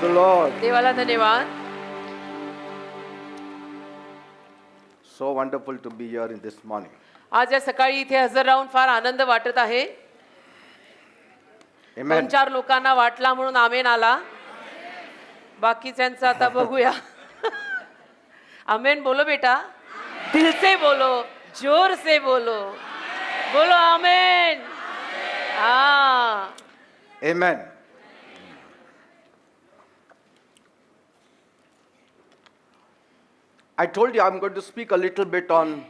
the Lord. देवाला धन्यवाद. So wonderful to be here in this morning. आज या सकाळी इथे हजर राहून फार आनंद वाटत आहे. Amen. 2-4 लोकांना वाटला म्हणून आमेन आला. बाकीच्यांचं आता बघूया. आमेन बोलो बेटा. दिल से बोलो, जोर से बोलो. बोलो आमेन. हाँ. Amen. I told you I'm going to speak a little bit on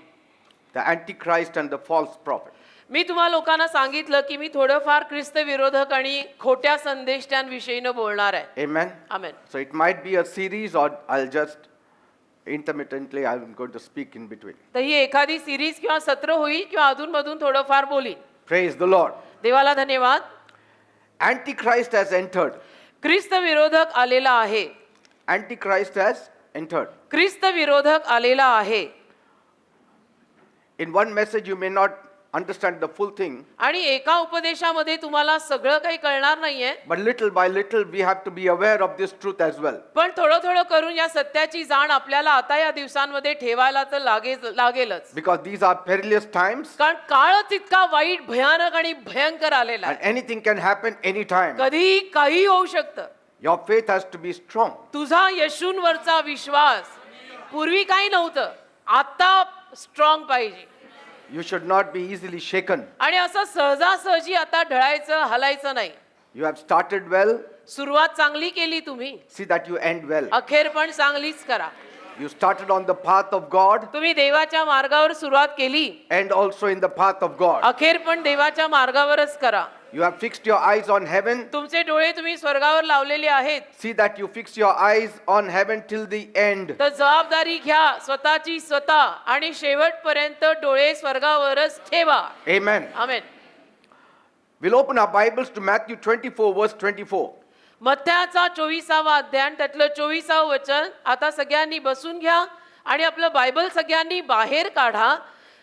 the Antichrist and the false prophet. मी तुम्हा लोकांना सांगितलं की मी थोडंफार ख्रिस्त विरोधक आणि खोट्या संदेष्टांविषयीनं बोलणार आहे. Amen. Amen. So it might be a series or I'll just intermittently I'm going to speak in between. तर ही एखादी सिरीज किंवा सत्र होईल किंवा अधूनमधून थोडंफार बोलीन. Praise the Lord. देवाला धन्यवाद. Antichrist has entered. ख्रिस्त विरोधक आलेला आहे. Antichrist has entered. ख्रिस्त विरोधक आलेला आहे. In one message you may not understand the full thing, आणि एका उपदेशामध्ये तुम्हाला सगळं काही कळणार नाहीये. but little by little we have to be aware of this truth as well. पण थोडं थोडं करून या सत्याची जाण आपल्याला आता या दिवसांमध्ये ठेवायला तर लागेलच. Because these are perilous times कारण काळच इतका वाईट, भयानक आणि भयंकर आलेला and आहे. anything can happen anytime. कधी काही होऊ शकतं. Your faith has to be strong. तुझा येशूंवरचा विश्वास पूर्वी काही नव्हतं, आता स्ट्रॉंग पाहिजे. You should not be easily shaken. आणि असं सहजासहजी आता ढळायचं, हलायचं नाही. You have started well, सुरुवात चांगली केली तुम्ही, see that you end well. अखेर पण चांगलीच करा. You started on the path of God, तुम्ही देवाच्या मार्गावर सुरुवात केली, end also in the path of God. अखेर पण देवाच्या मार्गावरच करा. You have fixed your eyes on heaven, तुमचे डोळे तुम्ही स्वर्गावर लावलेले आहेत. see that you fix your eyes on heaven till the end. तर जबाबदारी घ्या स्वतःची स्वतः आणि शेवटपर्यंत डोळे स्वर्गावरच ठेवा. Amen. Amen. We'll open our Bibles to Matthew 24 verse 24. मत्थ्याचा 24वा अध्याय त्यातलं 24व वचन. आता सगळ्यांनी बसून घ्या आणि आपलं बायबल सगळ्यांनी बाहेर काढा.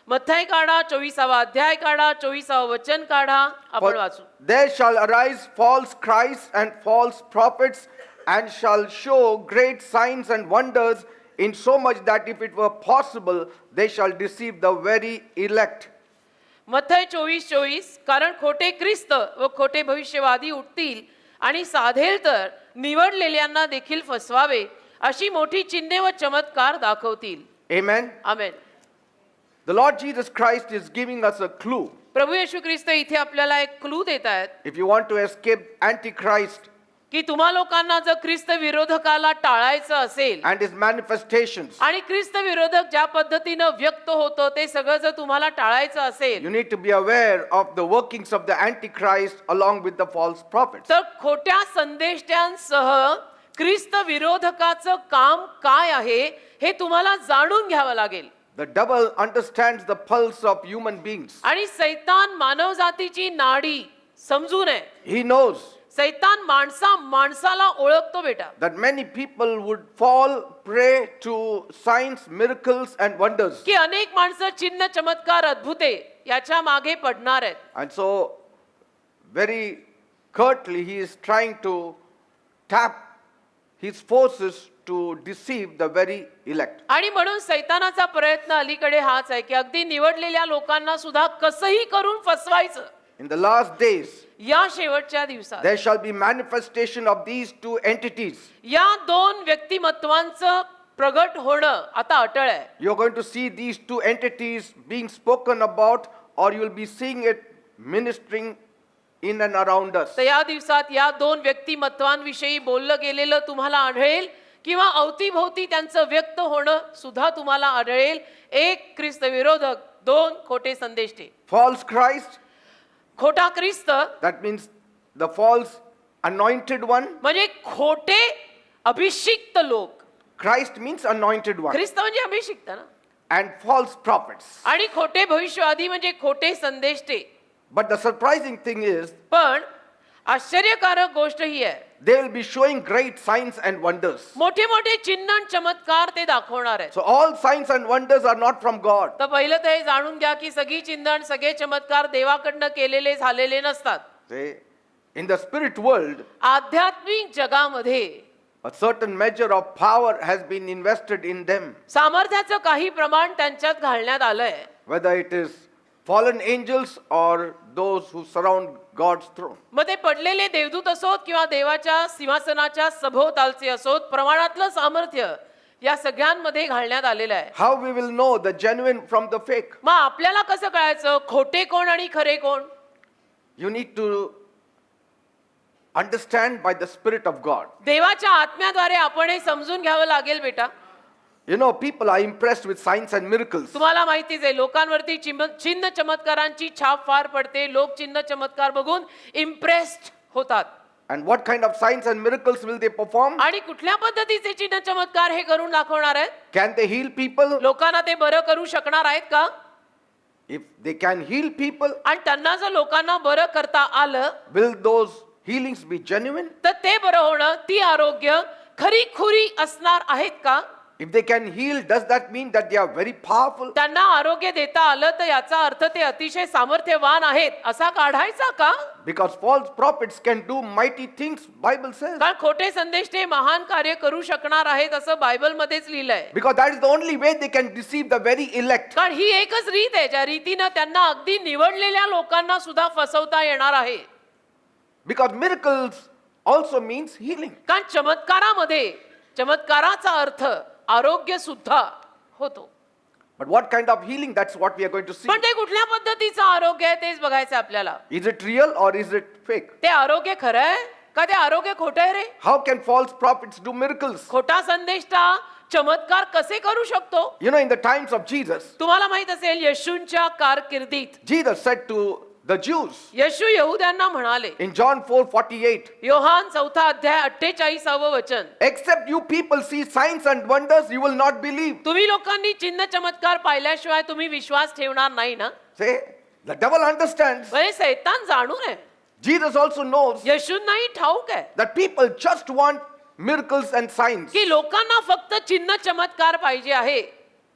मत्थ्य काढा, 24वा अध्याय काढा, 24व वचन काढा. आपण वाचू. There shall arise false Christs and false prophets and shall show great signs and wonders, in so much that if it were possible they shall deceive the very elect. मत्थ्य 24:24. कारण खोटे ख्रिस्त व खोटे भविष्यवादी उठतील आणि साधेल तर निवडलेल्यांना देखील फसवावे, अशी मोठी चिन्हे व चमत्कार दाखवतील. Amen. Amen. The Lord Jesus Christ is giving us a clue. प्रभू येशू ख्रिस्त इथे आपल्याला एक क्लू देत आहेत If you want to escape Antichrist की तुम्हा लोकांना जर ख्रिस्त विरोधकाला टाळायचं असेल and his manifestations, आणि ख्रिस्त विरोधक ज्या पद्धतीनं व्यक्त होतं ते सगळं जर तुम्हाला टाळायचं असेल you need to be aware of the workings of the Antichrist along with the false prophets. तर खोट्या संदेष्ट्यांसह ख्रिस्त विरोधकाचं काम काय आहे हे तुम्हाला जाणून घ्यावं लागेल. The devil understands the pulse of human beings. आणि सैतान मानव जातीची नाडी समजून आहे. He knows सैतान माणसाला ओळखतो बेटा. that many people would fall prey to signs, miracles and wonders. की अनेक माणसं चिन्ह, चमत्कार, अद्भुते याच्या मागे पडणार आहेत. And so very curtly he is trying to tap his forces to deceive the very elect. आणि म्हणून सैतानाचा प्रयत्न अलीकडे हाच आहे की अगदी निवडलेल्या लोकांना सुद्धा कसंही करून फसवायचं. In the last days या शेवटच्या दिवसात there shall be manifestation of these two entities. या दोन व्यक्तिमत्वांचं प्रगट होणं आता अटळ आहे. You're going to see these two entities being spoken about, or you'll be seeing it ministering in and around us. तर या दिवसात या दोन व्यक्तिमत्वांविषयी बोललं गेलेलं तुम्हाला आढळेल किंवा अवतीभोवती त्यांचं व्यक्त होणं सुद्धा तुम्हाला आढळेल. एक ख्रिस्त विरोधक, दोन खोटे संदेष्टे. False Christ, खोटा ख्रिस्त that means the false anointed one. म्हणजे खोटे अभिषिक्त लोक. Christ means anointed one. ख्रिस्त म्हणजे अभिषिक्त ना. And false prophets. आणि खोटे भविष्यवादी म्हणजे खोटे संदेष्टे. But the surprising thing is, पण आश्चर्यकारक गोष्ट ही आहे, they will be showing great signs and wonders. मोठे मोठे चिन्ह आणि चमत्कार ते दाखवणार आहेत. So all signs and wonders are not from God. तर पहिलं तर हे जाणून घ्या की सगळी चिन्ह आणि सगळे चमत्कार देवाकडनं केलेले झालेले नसतात. See, in the spirit world, आध्यात्मिक जगामध्ये A certain measure of power has been invested in them. सामर्थ्याचं काही प्रमाण त्यांच्यात घालण्यात आलंय. Whether it is fallen angels or those who surround God's throne. मग ते पडलेले देवदूत असोत किंवा देवाच्या सिंहासनाच्या सभोवतालचे असोत, प्रमाणातलं सामर्थ्य या सगळ्यांमध्ये घालण्यात आलेलं आहे. How we will know the genuine from the fake? मग आपल्याला कसं कळायचं खोटे कोण आणि खरे कोण? You need to understand by the Spirit of God. देवाच्या आत्म्याद्वारे आपण हे समजून घ्यावं लागेल बेटा. You know, people are impressed with signs and miracles. तुम्हाला माहितीच आहे लोकांवरती चिन्ह चमत्कारांची छाप फार पडते. लोक चिन्ह चमत्कार बघून इम्प्रेस्ड होतात. And what kind of signs and miracles will they perform? आणि कुठल्या पद्धतीचे चिन्ह चमत्कार हे करून दाखवणार आहेत? Can they heal people? लोकांना ते बरं करू शकणार आहेत का? If they can heal people, आणि त्यांना जर लोकांना बरं करता आलं will those healings be genuine? तर ते बरं होणं, ती आरोग्य खरी असणार आहेत का? If they can heal, does that mean that they are very powerful? त्यांना आरोग्य देता आलं तर याचा अर्थ ते अतिशय सामर्थ्यवान आहेत असा काढायचा का? Because false prophets can do mighty things, Bible says. कारण खोटे संदेश ते महान कार्य करू शकणार आहेत असं बायबल मध्येच लिहिलंय. Because that is the only way they can deceive the very elect. कारण ही एकच रीत आहे ज्या रीतीनं त्यांना अगदी निवडलेल्या लोकांना सुद्धा फसवता येणार आहे. Because miracles also means healing. कारण चमत्काराचा अर्थ आरोग्य सुद्धा होतो. But what kind of healing? That's what we are going to see. पण ते कुठल्या पद्धतीचं आरोग्य आहे तेच बघायचं आपल्याला. Is it real or is it fake? ते आरोग्य खरं आहे का ते आरोग्य खोटं आहे रे? How can false prophets do miracles? खोटा संदेष्टा चमत्कार कसे करू शकतो? You know, in the times of Jesus, तुम्हाला माहित असेल येशूंच्या कारकिर्दीत Jesus said to the Jews येशू यहुद्यांना म्हणाले in John 4:48, योहान 4 अध्याय 48 वचन, except you people see signs and wonders, you will not believe. तुम्ही लोकांनी चिन्ह चमत्कार पाहिल्याशिवाय तुम्ही विश्वास ठेवणार नाही ना? Say, the devil understands. म्हणजे सैतान जाणून आहे. Jesus also knows येशूंनाही ठाऊक आहे that people just want miracles and signs. की लोकांना फक्त चिन्ह चमत्कार पाहिजे आहे.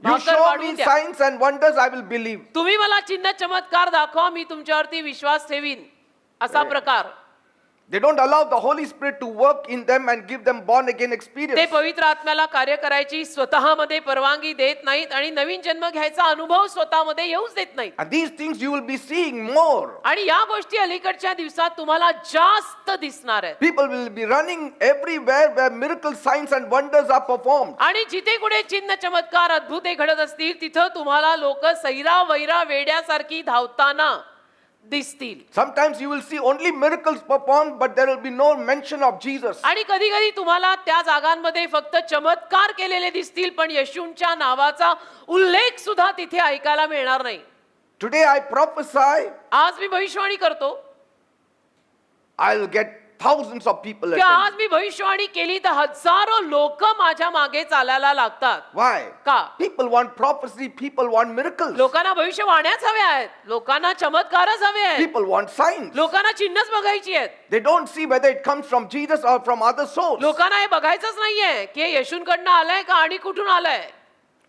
You भाकर show वाढवून me द्या. signs and wonders, I will believe. तुम्ही मला चिन्ह चमत्कार दाखवा मी तुमच्यावरती विश्वास ठेवीन असा प्रकार. They don't allow the Holy Spirit to work in them and give them born again ते experience. पवित्र आत्म्याला कार्य करायची स्वतःमध्ये परवानगी देत नाहीत आणि नवीन जन्म घ्यायचा अनुभव स्वतःमध्ये येऊच देत नाहीत. And these things you will be seeing more. आणि या गोष्टी अलीकडच्या दिवसात तुम्हाला जास्त दिसणार आहेत. People will be running everywhere where miracle signs and wonders are performed. आणि जिथे कुठे चिन्ह चमत्कार अद्भुते घडत असतील तिथं तुम्हाला लोक सैरा वैरा वेड्यासारखी धावताना दिसतील. Sometimes you will see only miracles performed, but there will be no mention of Jesus. आणि कधी कधी तुम्हाला त्या जागांमध्ये फक्त चमत्कार केलेले दिसतील पण येशूंच्या नावाचा उल्लेख सुद्धा तिथे ऐकायला मिळणार नाही. Today I prophesy, आज मी भविष्यवाणी करतो I will get thousands of people की आज attend. मी भविष्यवाणी केली तर हजारो लोक माझ्या मागे चालायला लागतात. Why? का? People want prophecy, people want miracles. लोकांना भविष्यवाण्याच हव्या आहेत, लोकांना चमत्कारच हवे आहेत, People want signs. लोकांना चिन्हच बघायची आहेत. They don't see whether it comes from Jesus or from other souls. लोकांना हे बघायचंच नाहीये की हे येशूंकडनं आलंय का आणि कुठून आलंय.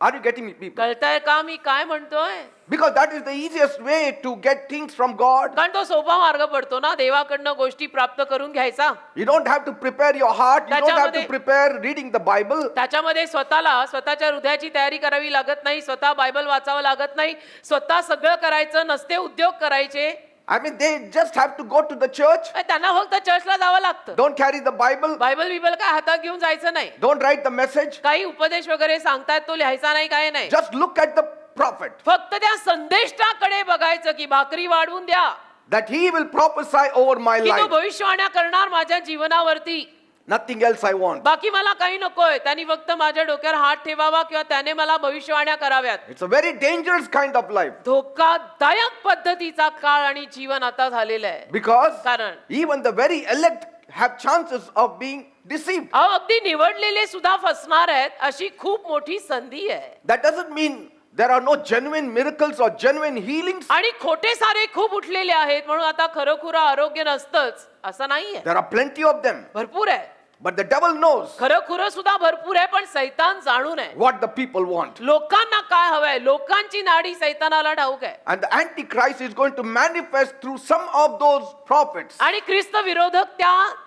Are you getting me, people? कळतंय का मी काय म्हणतोय? Because that is the easiest way to get things from God. कारण तो सोपा मार्ग पडतो ना देवाकडनं गोष्टी प्राप्त करून घ्यायचा. You don't have to prepare your heart. You don't have to त्याच्यामध्ये- prepare reading the Bible. त्याच्यामध्ये स्वतःच्या हृदयाची तयारी करावी लागत नाही, स्वतः बायबल वाचावं लागत नाही, स्वतः सगळं करायचं नसते, उद्योग करायचे. I mean, they just have to go to the church. त्यांना फक्त चर्चला जावं लागतं. Don't carry the Bible. Bible काय हातात घेऊन जायचं नाही. Don't write the message. काही उपदेश वगैरे सांगतायत तो लिहायचा नाही, काय नाही. Just look at the prophet. फक्त त्या संदेष्टाकडे बघायचं की भाकरी वाढवून द्या, That he will prophesy over my की तो life. भविष्यवाण्या करणार माझ्या जीवनावरती. Nothing else I want. बाकी मला काही नकोय, त्यांनी फक्त माझ्या डोक्यावर हात ठेवावा किंवा त्याने मला भविष्यवाण्या कराव्यात. It's a very dangerous kind of life. धोकादायक पद्धतीचा काळ आणि जीवन आता झालेलं आहे. Because कारण even the very elect have chances of being deceived. अगदी निवडलेले सुद्धा फसणार आहेत अशी खूप मोठी संधी आहे. That doesn't mean there are no genuine miracles or genuine healings. आणि खोटे सारे खूप उठलेले आहेत म्हणून आता खरोखर आरोग्य नसतंच असं नाहीये. There are plenty of them. भरपूर आहे. But the devil knows खरं खुरं सुद्धा भरपूर आहे, पण सैतान जाणून आहे what the people want. लोकांना काय हवंय. लोकांची नाडी सैतानाला ठाऊक आहे. And the Antichrist is going to manifest through some of those prophets. आणि ख्रिस्त विरोधक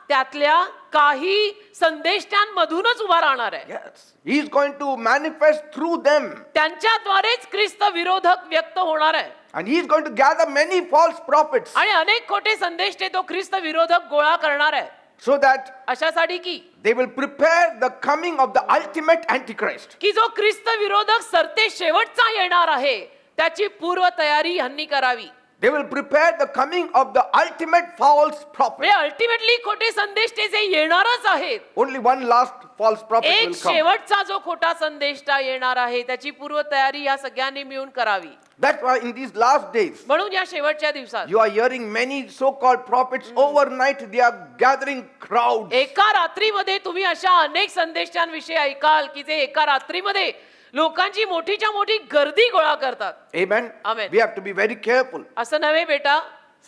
त्यातल्या काही संदेष्टांमधूनच उभा राहणार आहे. Yes. He is going to manifest through them. त्यांच्याद्वारेच ख्रिस्त विरोधक व्यक्त होणार आहे. And he is going to gather many false prophets आणि अनेक खोटे संदेष्टे तो ख्रिस्त विरोधक गोळा करणार आहे. so that अशासाठी की they will prepare the coming of the ultimate Antichrist. की जो ख्रिस्त विरोधक सरते शेवटचा येणार आहे त्याची पूर्व तयारी ह्यांनी करावी. They will prepare the coming of the ultimate false prophet. म्हणजे अल्टिमेटली खोटे संदेष्टे जे येणारच आहेत. Only one last false prophet एक will come. शेवटचा जो खोटा संदेष्टा येणार आहे त्याची पूर्व तयारी या सगळ्यांनी मिळून करावी. That's why in these last days, म्हणून या शेवटच्या दिवसात you are hearing many so-called prophets overnight. They are gathering crowds. एका रात्रीमध्ये तुम्ही अशा अनेक संदेशांविषयी ऐकाल की जे एका रात्रीमध्ये लोकांची मोठीच्या मोठी गर्दी गोळा करतात. Amen. Amen. We have to be very careful. असं नव्हे बेटा,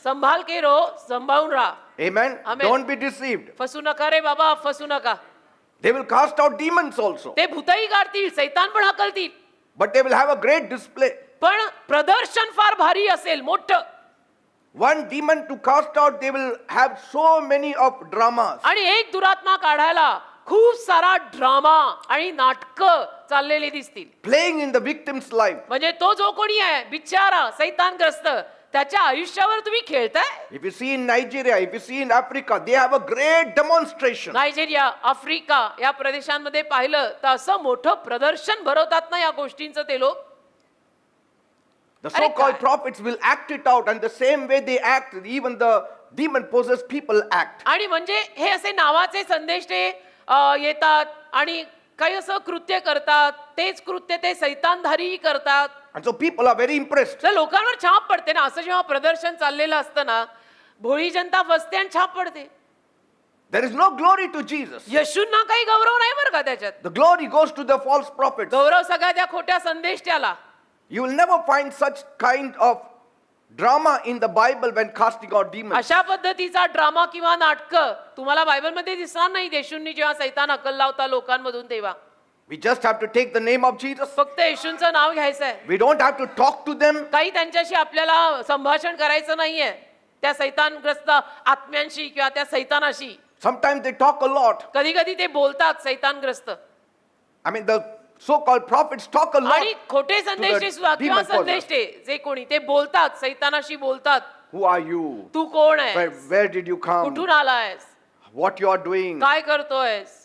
संभाल के रो, संभाळून राहा. Amen. Amen. Don't be deceived. फसू नका रे बाबा, फसू नका. They will cast out demons also, ते भूतही काढतील, सैतान पण हाकलतील, but they will have a great display. पण प्रदर्शन फार भारी असेल, मोठं. One demon to cast out, they will have so many of dramas. आणि एक दुरात्मा काढायला खूप सारा ड्रामा आणि नाटकं चाललेली दिसतील. Playing in the victim's life. म्हणजे तो जो कोणी आहे बिचारा सैतानग्रस्त त्याच्या आयुष्यावर तुम्ही खेळताय. If you see in Nigeria, if you see in Africa, they have a great demonstration. Nigeria, Africa या प्रदेशांमध्ये पाहिलं तर असं मोठं प्रदर्शन भरवतात ना या गोष्टींचं ते लोक. The अरे so-called काय? prophets will act it out, and the same way they act, even the demon-possessed people act. आणि म्हणजे हे असे नावाचे संदेश ते येतात आणि काही असं कृत्य करतात. तेच कृत्य ते सैतानधारी करतात. And so people are very impressed. तर लोकांवर छाप पडते ना. असं जेव्हा प्रदर्शन चाललेलं असतं ना, भोळी जनता बसते आणि छाप पडते. There is no glory to Jesus. येशूंना काही गौरव नाही बरं का त्याच्यात. The glory goes to the false prophets. गौरव सगळ्या त्या खोट्या संदेष्ट्याला. You will never find such kind of drama in the Bible when casting out demons. अशा पद्धतीचा ड्रामा किंवा नाटक तुम्हाला बायबलमध्ये दिसणार नाही. येशूंनी जेव्हा सैतान हकलला होता लोकांमधून तेव्हा We just have to take the name of Jesus. फक्त येशूंचं नाव घ्यायचं आहे. We don't have to talk to them. काही त्यांच्याशी आपल्याला संभाषण करायचं नाहीये त्या सैतानग्रस्त आत्म्यांशी किंवा त्या सैतानाशी. Sometimes they talk a lot. कधी कधी ते बोलतात सैतानग्रस्त. I mean, the so-called prophets talk a lot. आणि खोटे संदेश सुद्धा किंवा demon possessed. संदेश जे कोणी ते बोलतात सैतानाशी बोलतात. Who are you? तू कोण आहेस, Where did you come? कुठून आलायस, What you are doing? काय करतोयस.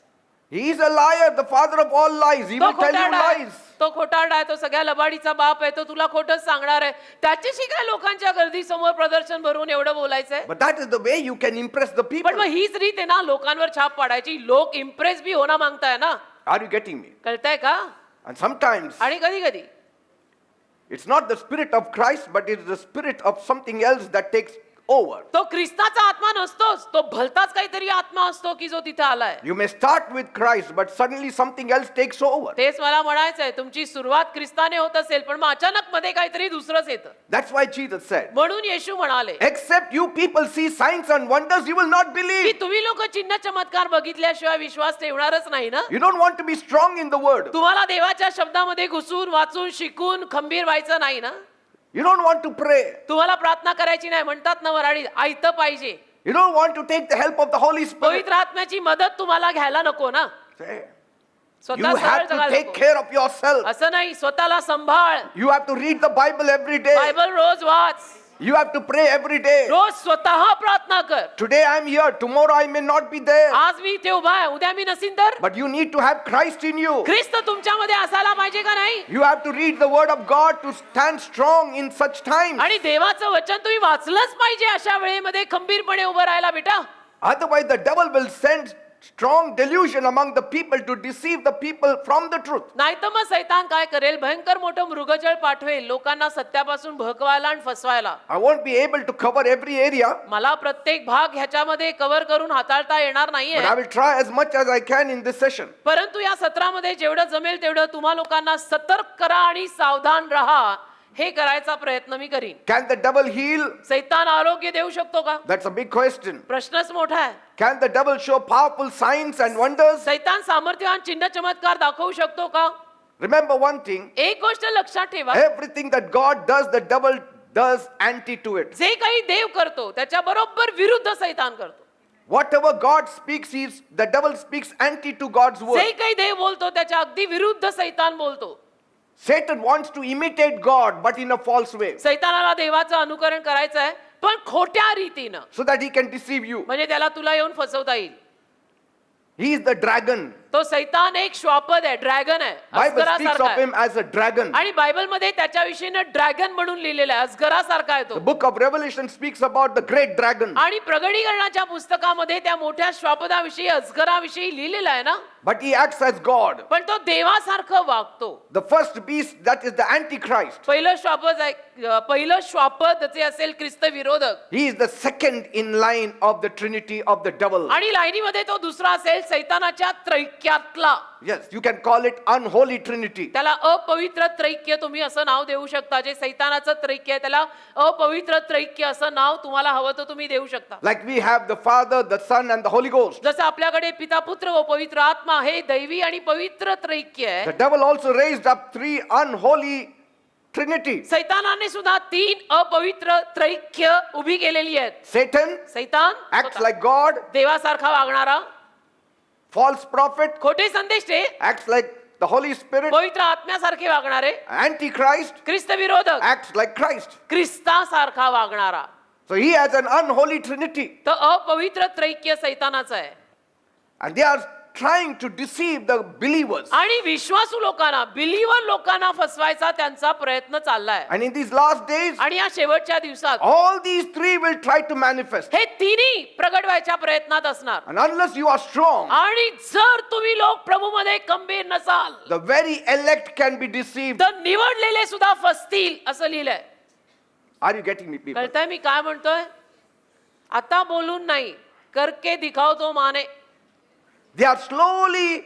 He is a liar, the father of all lies. He तो will tell you खोटारडा आहे, lies. तो खोटारडा आहे, तो सगळ्या लबाडीचा बाप आहे, तो तुला खोटच सांगणार आहे. त्याच्याशी काय लोकांच्या गर्दी समोर प्रदर्शन भरून एवढं बोलायचंय. But that is the way you can impress the people. पण मग हीच रीत आहे ना लोकांवर छाप पाडायची. लोक इम्प्रेस भी होणं मागताय ना. Are you getting me? कळतंय का. And sometimes आणि कधी कधी it's not the spirit of Christ, but it's the spirit of something else that takes over. तो ख्रिस्ताचा आत्मा नसतोच, तो भलताच काहीतरी आत्मा असतो की जो तिथे आलाय. You may start with Christ, but suddenly something else takes over. तेच मला म्हणायचंय. तुमची सुरुवात ख्रिस्ताने होत असेल पण मग अचानक मध्ये काहीतरी दुसरंच येतं. That's why Jesus said, म्हणून येशू म्हणाले except you people see signs and wonders, you will not की believe. तुम्ही लोक चिन्ह चमत्कार बघितल्याशिवाय विश्वास ठेवणारच नाही ना. You don't want to be strong in the word. तुम्हाला देवाच्या शब्दामध्ये घुसून वाचून शिकून खंबीर व्हायचं नाही ना. You don't want to pray. तुम्हाला प्रार्थना करायची नाही. म्हणतात ना वराडीत ऐतं पाहिजे. You don't want to take the help of the Holy Spirit. पवित्र आत्म्याची मदत तुम्हाला घ्यायला नको ना. Say, स्वतः you सरळ have to जगायला take नको. care of yourself. असं नाही. स्वतःला सांभाळ. You have to read the Bible every day. Bible रोज वाच. You have to pray every day. रोज स्वतः प्रार्थना कर. Today I am here, tomorrow I may not be there. आज मी इथे उभा आहे, उद्या मी नसीन तर. But you need to have Christ in you. ख्रिस्त तुमच्यामध्ये असायला पाहिजे का नाही. You have to read the word of God to stand strong in such times. आणि देवाचं वचन तुम्ही वाचलंच पाहिजे अशा वेळेमध्ये खंबीरपणे उभं राहायला बेटा. Otherwise the devil will send strong delusion among the people to deceive the people from the truth. नाही तर मग सैतान काय करेल. भयंकर मोठं मृगजळ पाठवेल लोकांना सत्यापासून भकवायला आणि फसवायला. I won't be able to cover every area, मला प्रत्येक भाग ह्याच्यामध्ये कव्हर करून हाताळता येणार but I नाहीये. will try as much as I can in this session. परंतु या सत्रामध्ये जेवढं जमेल तेवढं तुम्हा लोकांना सतर्क करा आणि सावधान राहा हे करायचा प्रयत्न मी करीन. Can the devil heal? सैतान आरोग्य देऊ शकतो का? That's a big question. प्रश्नच मोठा आहे. Can the devil show powerful signs and wonders? सैतान सामर्थ्यवान चिन्ह चमत्कार दाखवू शकतो का? Remember one thing, एक गोष्ट लक्षात ठेवा, everything that God does, the devil does anti to it. जे काही देव करतो त्याच्या बरोबर विरुद्ध सैतान करतो. Whatever God speaks, the devil speaks anti to God's जे word. काही देव बोलतो त्याच्या अगदी विरुद्ध सैतान बोलतो. Satan wants to imitate God, but in a false way, सैतानाला देवाचं अनुकरण करायचं आहे, पण खोट्या रीतीनं, so that he can deceive you. म्हणजे त्याला तुला येऊन फसवता येईल. He is the dragon. तो सैतान एक श्वापद आहे, ड्रॅगन आहे, Bible speaks अजगरासारखा of आहे. him as a dragon. आणि बायबल मध्ये त्याच्या विषयीनं ड्रॅगन म्हणून लिहिलेलं आहे, अजगरासारखा आहे तो. The book of Revelation speaks about the great dragon. आणि प्रगटीकरणाच्या पुस्तकामध्ये त्या मोठ्या श्वापदाविषयी अजगराविषयी लिहिलेलं आहे ना, But he acts as God. पण तो देवासारखं वागतो. The first beast, that is the Antichrist. पहिलं श्वापद आहे, पहिलं श्वापद जे असेल ख्रिस्त विरोधक, He is the second in line of the Trinity of the devil. आणि लाईनीमध्ये तो दुसरा असेल सैतानाच्या त्रैक्यातला. Yes, you can call it unholy Trinity. त्याला अपवित्र त्रैक्य तुम्ही असं नाव देऊ शकता. जे सैतानाचं त्रैक्य आहे त्याला अपवित्र त्रैक्य असं नाव तुम्हाला हवं तर तुम्ही देऊ शकता. Like we have the Father, the Son, and the Holy Ghost. जसं आपल्याकडे पिता पुत्र व पवित्र आत्मा हे दैवी आणि पवित्र त्रैक्य आहे, The devil also raised up three unholy Trinity. सैतानाने सुद्धा 3 अपवित्र त्रैक्य उभी केलेली आहेत. Satan सैतान acts like God. देवासारखा वागणारा, False prophet खोटे संदेष्टे acts like the Holy Spirit. पवित्र आत्म्यासारखे वागणारे, Antichrist ख्रिस्त विरोधक acts like Christ. ख्रिस्तासारखा वागणारा. So he has an unholy Trinity. तर अपवित्र त्रैक्य सैतानाचं आहे. And they are trying to deceive the believers. आणि विश्वासू लोकांना, बिलीवर लोकांना फसवायचा त्यांचा प्रयत्न चाललाय. And in these last days, आणि या शेवटच्या दिवसात all these three will try to manifest. हे तिन्ही प्रगट व्हायच्या प्रयत्नात असणार. And unless you are strong, आणि जर तुम्ही लोक प्रभूमध्ये खंबीर नसाल the very elect can be deceived. तर निवडलेले सुद्धा फसतील असं लिहिलंय. Are you getting me, people? कळतंय मी काय म्हणतोय? आता बोलून नाही, करके दिखाओ तो Mane. They are slowly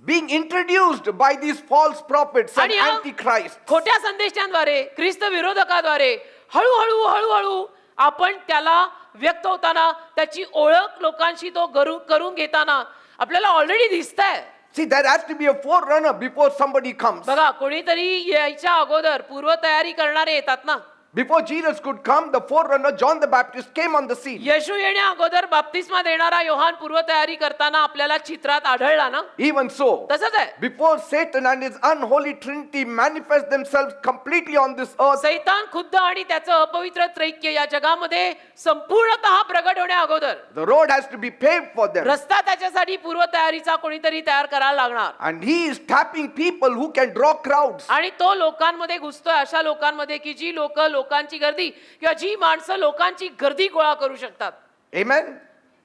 being introduced by these false prophets and आणि या antichrists. खोट्या संदेशांद्वारे, ख्रिस्त विरोधकाद्वारे हळूहळू हळूहळू आपण त्याला व्यक्त होताना, त्याची ओळख लोकांशी तो करून घेताना आपल्याला ऑलरेडी दिसतंय. See, there has to be a forerunner before somebody comes. बघा, कोणीतरी यायच्या अगोदर पूर्वतयारी करणारे येतात ना. Before Jesus could come, the forerunner, John the Baptist, came on the scene. येशू येण्या अगोदर बाप्तिस्मा देणारा योहान पूर्वतयारी करताना आपल्याला चित्रात आढळला ना. Even so, तसंच आहे. before Satan and his unholy trinity manifest themselves completely on this earth, सैतान खुद्द आणि त्याचं अपवित्र त्रैक्य या जगामध्ये संपूर्णतः प्रगट होण्या अगोदर the road has to be paved for them. रस्ता त्याच्यासाठी पूर्वतयारीचा कोणीतरी तयार करायला लागणार. And he is tapping people who can draw crowds. आणि तो लोकांमध्ये घुसतोय, अशा लोकांमध्ये की जी लोकांची गर्दी किंवा जी माणसं लोकांची गर्दी गोळा करू शकतात. Amen.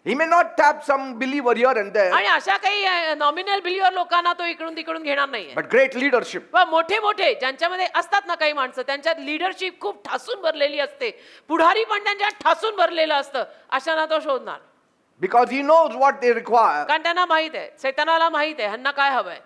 He may not tap some believer here and there, आणि अशा काही नॉमिनल बिलिव्हर लोकांना तो इकडून तिकडून घेणार नाहीये. but great leadership. पण मोठे मोठे ज्यांच्यामध्ये असतात ना काही माणसं, त्यांच्यात लिडरशिप खूप ठासून भरलेली असते, पुढारी पण त्यांच्यात ठासून भरलेलं असतं, अशांना तो शोधणार. Because he knows what they require. कारण त्यांना माहित आहे, सैतानाला माहित आहे ह्यांना काय हवंय.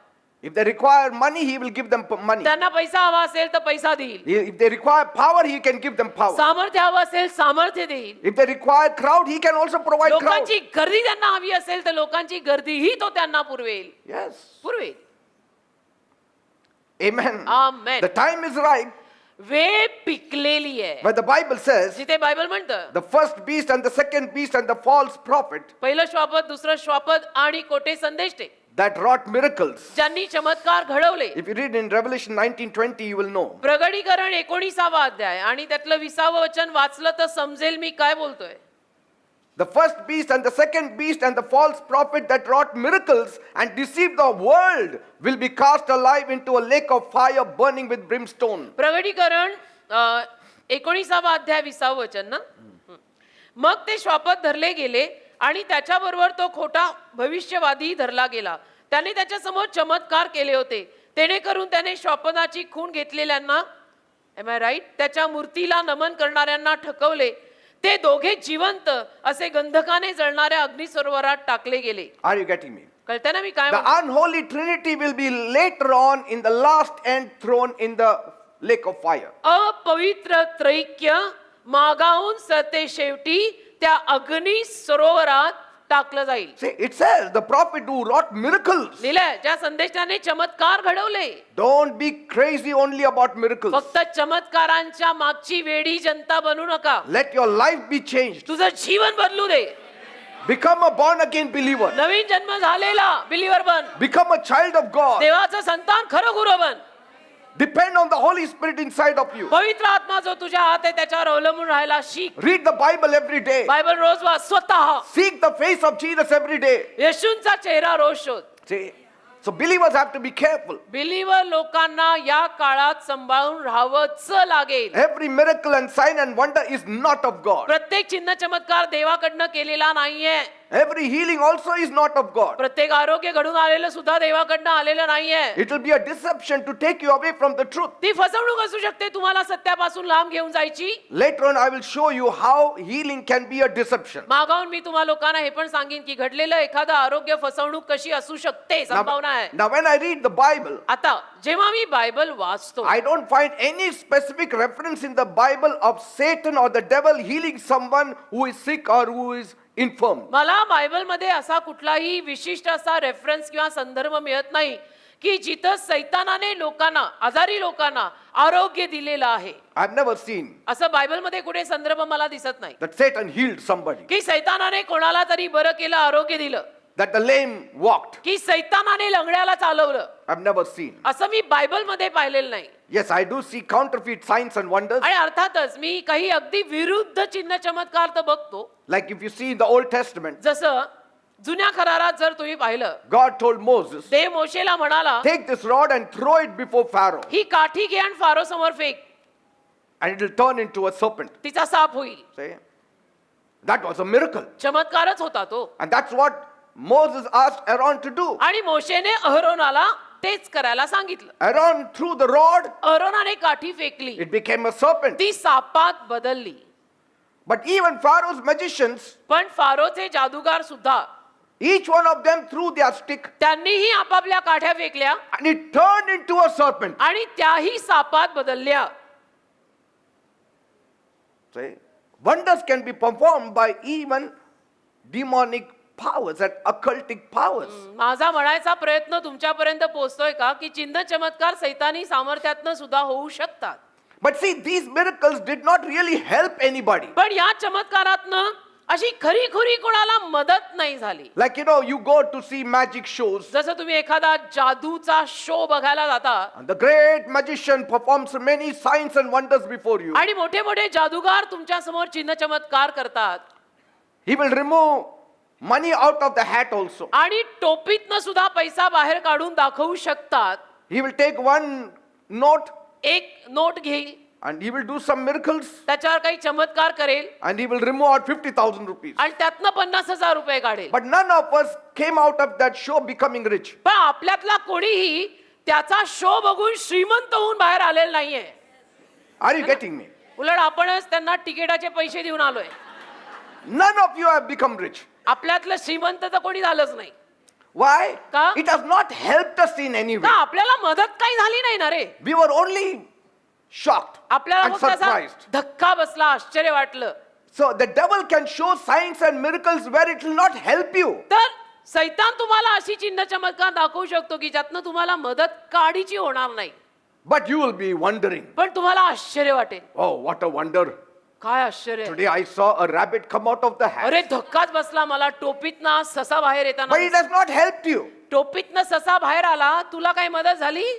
If they require money, he will give them money. त्यांना पैसा हवा असेल तर पैसा देईल. If they require power, he can give them power. सामर्थ्य हवं असेल सामर्थ्य देईल. If they require crowd, he can also provide crowd. लोकांची गर्दी त्यांना हवी असेल तर लोकांची गर्दीही तो त्यांना पुरवेल. Yes. पुरवेल. Amen. Amen. The time is right. वेळ पिकलेली आहे. But the Bible says जिथे बायबल म्हणतं the first beast and the second beast and the false prophet पहिलं श्वापद, दुसरं श्वापद आणि खोटे संदेष्टे that wrought miracles. ज्यांनी चमत्कार घडवले. If you read in Revelation 19:20, you will know. प्रगटीकरण 19वा अध्याय आणि त्यातलं 20वं वचन वाचलं तर समजेल मी काय बोलतोय. The first beast and the second beast and the false prophet that wrought miracles and deceived the world will be cast alive into a lake of fire burning with brimstone. प्रगटीकरण 19वा अध्याय 20वं वचन ना. मग ते श्वापद धरले गेले आणि त्याच्याबरोबर तो खोटा भविष्यवादी धरला गेला. त्याने त्याच्या समोर चमत्कार केले होते, जेणेकरून त्याने श्वापदाची खून घेतलेल्यांना, एम आय राईट, त्याच्या मूर्तीला नमन करणाऱ्यांना ठकवले. ते दोघे जिवंत असे गंधकाने जळणाऱ्या अग्निसरोवरात टाकले गेले. Are you getting me? कळतंय ना मी काय The म्हणतो? unholy trinity will be later on in the last end thrown in the lake of fire. अपवित्र त्रैक्य मागाहून सरते शेवटी त्या अग्नी सरोवरात टाकलं जाईल. See, it says the prophet who wrought miracles. लिहिलंय ज्या संदेशाने चमत्कार घडवले. Don't be crazy only about miracles. फक्त चमत्कारांच्या मागची वेडी जनता बनू नका. Let your life be changed. तुझं जीवन बदलू दे. Become a born again believer. नवीन जन्म झालेला बिलीवर बन. Become a child of God. देवाचं संतान खरं बन. Depend on the Holy Spirit inside of you. पवित्र आत्मा जो तुझ्या हात आहे त्याच्यावर अवलंबून राहायला शिक. Read the Bible every day. Bible रोज वाच. स्वतः Seek the face of Jesus every day. येशूंचा चेहरा रोज शोध. See? So believers have to be careful. Believer लोकांना या काळात सांभाळून राहावंच लागेल. Every miracle and sign and wonder is not of God. प्रत्येक चिन्ह चमत्कार देवाकडनं केलेला नाहीये. Every healing also is not of God. प्रत्येक आरोग्य घडून आलेलं सुद्धा देवाकडनं आलेलं नाहीये. It will be a deception to take you away from the truth. ती फसवणूक असू शकते तुम्हाला सत्यापासून लांब घेऊन जायची. Later on I will show you how healing can be a deception. मागाहून मी तुम्हाला लोकांना हे पण सांगेन की घडलेलं एखादं आरोग्य फसवणूक कशी असू शकते संभावना आहे. Now when I read the Bible, आता जेव्हा मी बायबल वाचतो I don't find any specific reference in the Bible of Satan or the devil healing someone who is sick or who is infirm. मला बायबलमध्ये असा कुठलाही विशिष्ट असा रेफरन्स किंवा संदर्भ मिळत नाही की जिथं सैतानाने लोकांना आजारी लोकांना आरोग्य दिलेलं आहे. I've never seen असं बायबलमध्ये कुठे संदर्भ मला दिसत नाही that Satan healed somebody, की सैतानाने कोणाला तरी बरं केलं आरोग्य दिलं, that the lame walked. की सैतानाने लंगड्याला चालवलं. I've never seen. असं मी बायबलमध्ये पाहिलेलं नाही. Yes, I do see counterfeit signs and wonders. आणि अर्थातच मी काही अगदी विरुद्ध चिन्ह चमत्कार तर बघतो. Like if you see in the Old Testament, जसं जुन्या करारात जर तुम्ही पाहिलं God told Moses, देव मोशेला म्हणाला take this rod and throw it before Pharaoh, ही काठी घे आणि फारो समोर fake, and it will turn into a serpent. तिचा साप होईल. See? That was a miracle. चमत्कारच होता तो. And that's what Moses asked Aaron to do. आणि मोशेने अहरोनाला तेच करायला सांगितलं. Aaron threw the rod, अहरोनाने काठी फेकली, it became a serpent. ती सापात बदलली. But even Pharaoh's magicians, पण फारोचे जादूगार सुद्धा each one of them threw their stick त्यांनीही आपापल्या काठ्या फेकल्या and it turned into a serpent. आणि त्याही सापात बदलल्या. See? Wonders can be performed by even demonic powers and occultic powers. माझा म्हणायचा प्रयत्न तुमच्यापर्यंत पोहोचतोय का की चिन्ह चमत्कार सैतानी सामर्थ्यातनं सुद्धा होऊ शकतात. But see, these miracles did not really help anybody. पण या चमत्कारातनं अशी खरी खुरी कोणाला मदत नाही झाली. Like, you go to see magic shows, जसं तुम्ही एखादा जादूचा शो बघायला जाता and the great magician performs many signs and wonders before you. आणि मोठे मोठे जादूगार तुमच्या समोर चिन्ह चमत्कार करतात. He will remove money out of the hat also. आणि टोपीतनं सुद्धा पैसा बाहेर काढून दाखवू शकतात. He will take one note एक नोट घेईल, and he will do some miracles त्याच्यावर काही चमत्कार करेल and he will remove out 50,000 rupees. आणि त्यातनं 50,000 रुपये काढेल. But none of us came out of that show becoming rich. पण आपल्यातला कोणीही त्याचा शो बघून श्रीमंत होऊन बाहेर आलेला नाहीये. Are you getting me? उलट आपणच त्यांना तिकिटाचे पैसे देऊन आलोय. None of you have become rich. आपल्यातलं श्रीमंत तर कोणी झालंच नाही. Why? का? It has not helped us in any way. का आपल्याला मदत काही झाली नाही ना रे. We were only shocked आपल्याला and फक्त असा surprised. धक्का बसला, आश्चर्य वाटलं. So the devil can show signs and miracles where it will not help you. तर सैतान तुम्हाला अशी चिन्ह चमत्कार दाखवू शकतो की ज्यातनं तुम्हाला मदत काढीची होणार नाही. But you will be wondering, पण तुम्हाला आश्चर्य वाटेल. oh, what a wonder. काय आश्चर्य. Today I saw a rabbit come out of the hat. अरे धक्काच बसला मला. टोपीतनं ससा बाहेर येताना. But it has not helped you. टोपीतनं ससा बाहेर आला, तुला काही मदत झाली?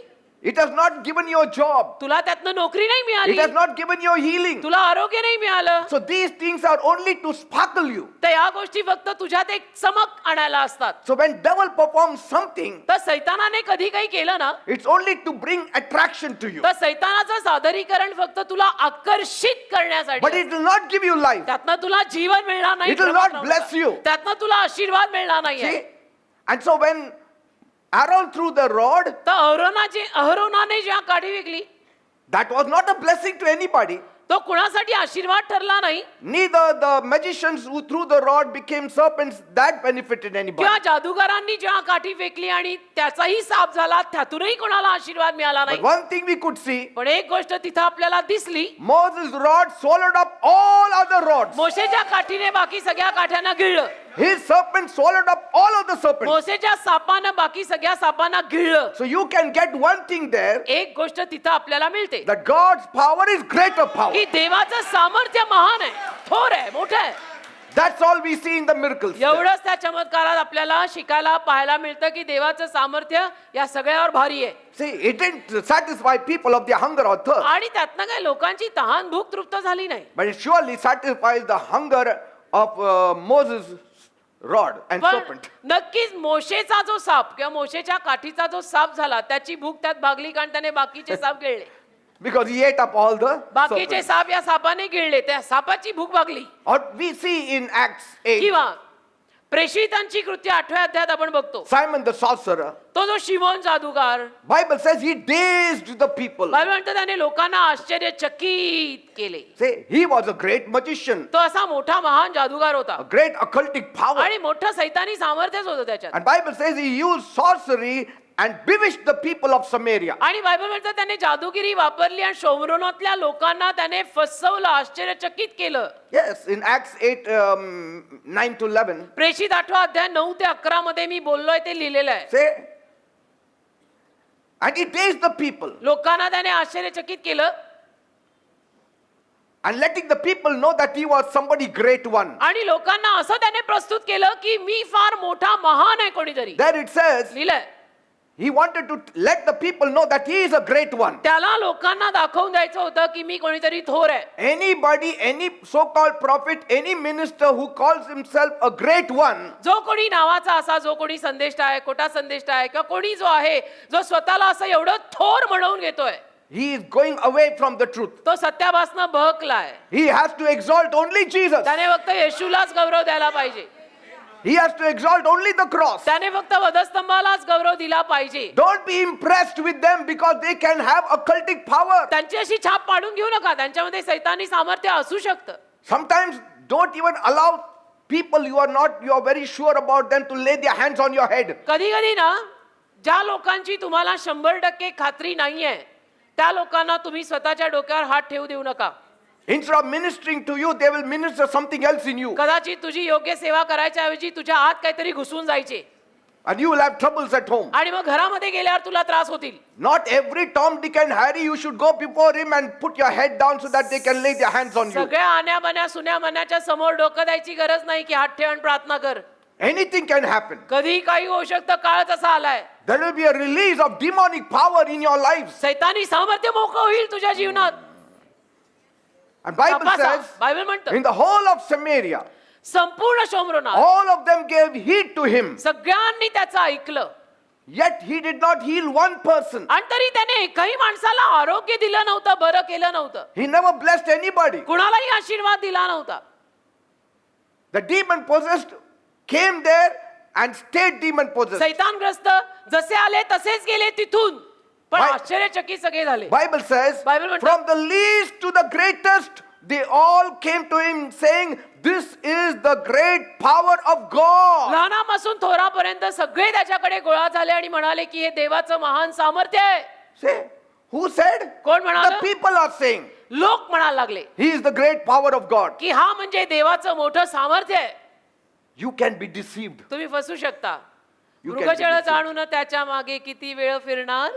It has not given you a job. तुला त्यातनं नोकरी नाही It मिळाली. has not given you healing. तुला आरोग्य नाही मिळालं. So these things are only to sparkle you. तर या गोष्टी फक्त तुझ्यात एक चमक आणायला असतात. So when devil performs something, तर सैतानाने कधी काही केलं ना, it's only to bring attraction to you. तर सैतानाचं सादरीकरण फक्त तुला आकर्षित But करण्यासाठी. it will not give you life. त्यातनं तुला जीवन मिळणार नाही. It will not bless you. त्यातनं तुला आशीर्वाद मिळणार नाही. See? And so when Aaron threw the rod, तर अहरोनाने ज्या काठी विकली, that was not a blessing to anybody. तो कुणासाठी आशीर्वाद ठरला नाही Neither the magicians who threw the rod became serpents, that benefited anybody. किंवा जादूगारांनी जेव्हा काठी फेकली आणि त्याचाही साप झाला त्यातूनही कोणाला आशीर्वाद मिळाला But नाही one thing we could see, पण एक गोष्ट तिथं आपल्याला दिसली Moses' rod swallowed up all other rods. मोशेच्या काठीने बाकी सगळ्या काठ्यांना गिळलं His serpent swallowed up all of the serpents. मोशेच्या सापानं बाकी सगळ्या सापांना गिळलं So you can get one thing there, एक गोष्ट तिथं आपल्याला मिळते that God's power is greater power. की देवाचं सामर्थ्य महान आहे थोर आहे मोठं आहे That's all we see in the miracles. there. एवढंच त्या चमत्कारात आपल्याला शिकायला पाहायला मिळतं की देवाचं सामर्थ्य या सगळ्यावर भारी आहे See, it didn't satisfy people of their hunger or thirst, आणि त्यातनं काय लोकांची तहान भूक तृप्त झाली नाही but it surely satisfies the hunger of Moses' rod and पण serpent. नक्कीच मोशेचा जो साप किंवा मोशेच्या काठीचा जो साप झाला त्याची भूक त्यात भागली कारण त्याने बाकीचे साप गिळले Because he ate up all the बाकीचे serpents. साप या सापाने गिळले त्या सापाची भूक भागली Or we see in Acts 8, किंवा प्रेषितांची कृत्य 8व्या अध्यायात आपण बघतो Simon the sorcerer, तो जो शिमोन जादूगार Bible says he dazed the people. Bible म्हणतो त्याने लोकांना आश्चर्यचकित केले Say, he was a great magician, तो असा मोठा महान जादूगार होता a great occultic power. आणि मोठं सैतानी सामर्थ्यच होतं त्याच्यात And Bible says he used sorcery and bewitched the people of Samaria. आणि बायबल म्हणतं त्याने जादूगिरी वापरली आणि शोमरोनातल्या लोकांना त्याने फसवलं आश्चर्यचकित केलं Yes, in Acts 8, 9 to 11, प्रेषित 8वा अध्याय 9 ते 11 मध्ये मी बोललोय ते लिहिलेलं आहे say, and he dazed the people लोकांना त्याने आश्चर्यचकित केलं and letting the people know that he was somebody great one. आणि लोकांना असं त्याने प्रस्तुत केलं की मी फार मोठा महान आहे कोणीतरी There it says, लिहिलंय he wanted to let the people know that he is a great one. त्याला लोकांना दाखवून द्यायचं होतं की मी कोणीतरी थोर आहे Anybody, any so-called prophet, any minister who calls himself a great one, जो कोणी नावाचा असा जो कोणी संदेष्ट आहे खोटा संदेष्ट आहे किंवा कोणी जो आहे जो स्वतःला असं एवढं थोर म्हणवून घेतोय he is going away from the truth. तो सत्यापासनं बहकलाय He has to exalt only Jesus. त्याने फक्त येशूलाच गौरव द्यायला पाहिजे He has to exalt only the cross. त्याने फक्त वधस्तंभालाच गौरव दिला पाहिजे Don't be impressed with them because they can have occultic power. त्यांची अशी छाप पाडून घेऊ नका त्यांच्यामध्ये सैतानी सामर्थ्य असू शकतं Sometimes don't even allow people you are very sure about them to lay their hands on your head. कधी कधी ना ज्या लोकांची तुम्हाला 100% खात्री नाहीये त्या लोकांना तुम्ही स्वतःच्या डोक्यावर हात ठेवू देऊ नका Instead of ministering to you, they will minister something else in you. कदाचित तुझी योग्य सेवा करायच्या ऐवजी तुझ्या आत काहीतरी घुसून जायचे And you will have troubles at home. आणि मग घरामध्ये गेल्यावर तुला त्रास होतील Not every Tom, Dick and Harry, you should go before him and put your head down so that they can lay their hands on you. सगळ्या आण्या बन्या सुन्या मन्याच्या समोर डोकं द्यायची गरज नाही की हात ठेव आणि प्रार्थना कर Anything can happen. कधी काही होऊ शकतं काळ तसा आलाय There will be a release of demonic power in your lives. सैतानी सामर्थ्य मोकळं होईल तुझ्या जीवनात And Bible तपासा. says, बायबल म्हणतं in the whole of Samaria, संपूर्ण शोमरोनात all of them gave heed to him. सगळ्यांनी त्याचं ऐकलं Yet he did not heal one person. आणि तरी त्याने एकही माणसाला आरोग्य दिलं नव्हतं बरं केलं नव्हतं He never blessed anybody. कुणालाही आशीर्वाद दिला नव्हता The demon possessed came there and stayed demon possessed. सैतानग्रस्त जसे आले तसेच गेले तिथून पण Bi- आश्चर्यचकित सगळे झाले Bible says, Bible म्हणतं- from the least to the greatest, they all came to him saying, this is the great power of God. लहानापासून थोरापर्यंत सगळे त्याच्याकडे गोळा झाले आणि म्हणाले की हे देवाचं महान सामर्थ्य आहे Say, who said? कोण म्हणालं? The people are saying, लोक म्हणायला लागले he is the great power of God. की हा म्हणजे देवाचं मोठं सामर्थ्य आहे You can be deceived. तुम्ही फसू शकता You can be मृगजळ deceived. जाणून त्याच्या मागे किती वेळ फिरणार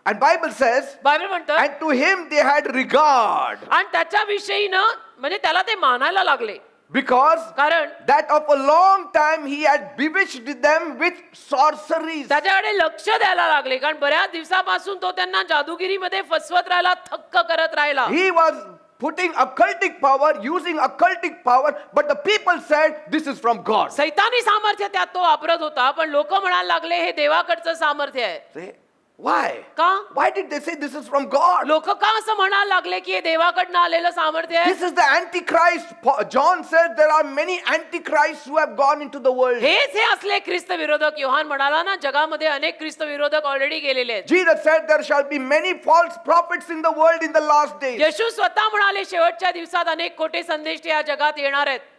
And Bible says, बायबल म्हणतं and to him they had regard, आणि त्याच्याविषयी ना म्हणजे त्याला ते मानायला लागले because कारण that of a long time he had bewitched them with sorceries. त्याच्याकडे लक्ष द्यायला लागले कारण बऱ्याच दिवसापासून तो त्यांना जादूगिरीमध्ये फसवत राहिला थक्क करत राहिला He was putting occultic power, using occultic power, but the people said, this is from God. सैतानी सामर्थ्य त्यात तो वापरत होता पण लोक म्हणायला लागले हे देवाकडचं सामर्थ्य आहे See? Why? का? Why did they say this is from God? लोक का असं म्हणायला लागले की हे देवाकडनं आलेलं सामर्थ्य आहे? This is the Antichrist. John said there are many Antichrists who have gone into the world. हेच हे असले ख्रिस्त विरोधक. योहान म्हणाला ना, जगामध्ये अनेक ख्रिस्त विरोधक ऑलरेडी गेलेले आहेत. Jesus said there shall be many false prophets in the world in the last days. येशू स्वतः म्हणाले शेवटच्या दिवसात अनेक खोटे संदेष्टे या जगात येणार आहेत.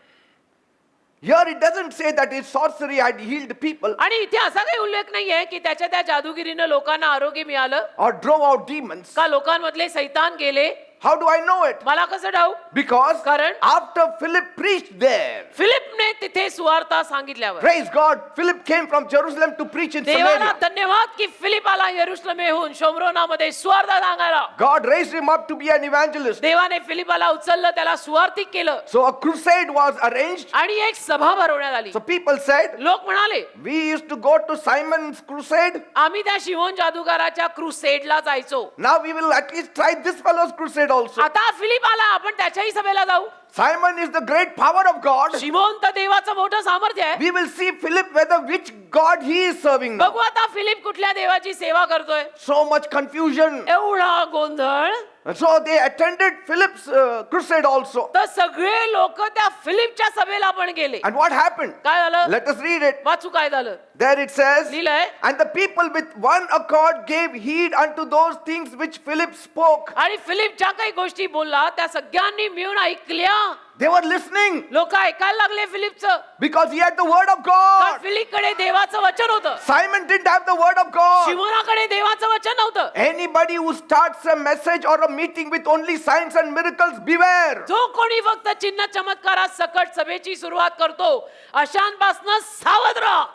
Here it doesn't say that his sorcery had healed people आणि इथे असा काही उल्लेख नाहीये की त्याच्या त्या जादूगिरीनं लोकांना आरोग्य मिळालं or drove out demons. का लोकांमधले सैतान गेले. How do I know it? मला कसं ठाऊक? Because कारण after Philip preached there, फिलिपने तिथे सुवार्ता सांगितल्यावर, praise God, Philip came from Jerusalem to preach in देवाला Samaria. धन्यवाद की फिलिप आला यरुशलेमेहून शोमरोनामध्ये सुवार्ता सांगायला. God raised him up to be an evangelist. देवाने फिलिपाला उचललं, त्याला सुवार्थिक केलं So a crusade was arranged. आणि एक सभा भरवण्यात आली. So people said, लोक म्हणाले, we used to go to Simon's crusade. आम्ही त्या शिमोन जादूगाराच्या क्रुसेडला जायचो. Now we will at least try this fellow's crusade also. आता फिलिप आला, आपण त्याच्याही सभेला जाऊ. Simon is the great power of God. Simon तर देवाचं मोठं सामर्थ्य आहे. We will see Philip whether which God he is serving now. बघू आता फिलिप कुठल्या देवाची सेवा करतोय. So much confusion. एवढा गोंधळ. And so they attended Philip's crusade also. तर सगळे लोक त्या फिलिपच्या सभेला पण गेले. And what happened? काय झालं? Let us read it. वाचू काय झालं? There it says, लिहिलंय. and the people with one accord gave heed unto those things which Philip spoke. आणि फिलिप ज्या काही गोष्टी बोलला त्या सगळ्यांनी मिळून ऐकल्या. They were listening लोक ऐकायला लागले फिलिपचं. because he had the word of कारण God. फिलिपकडे देवाचं वचन होतं. Simon didn't have the word of God. शिमोनाकडे देवाचं वचन नव्हतं. Anybody who starts a message or a meeting with only signs and miracles, beware. जो कोणी फक्त चिन्ह चमत्कारात सकट सभेची सुरुवात करतो, अशांपासून सावध राहा.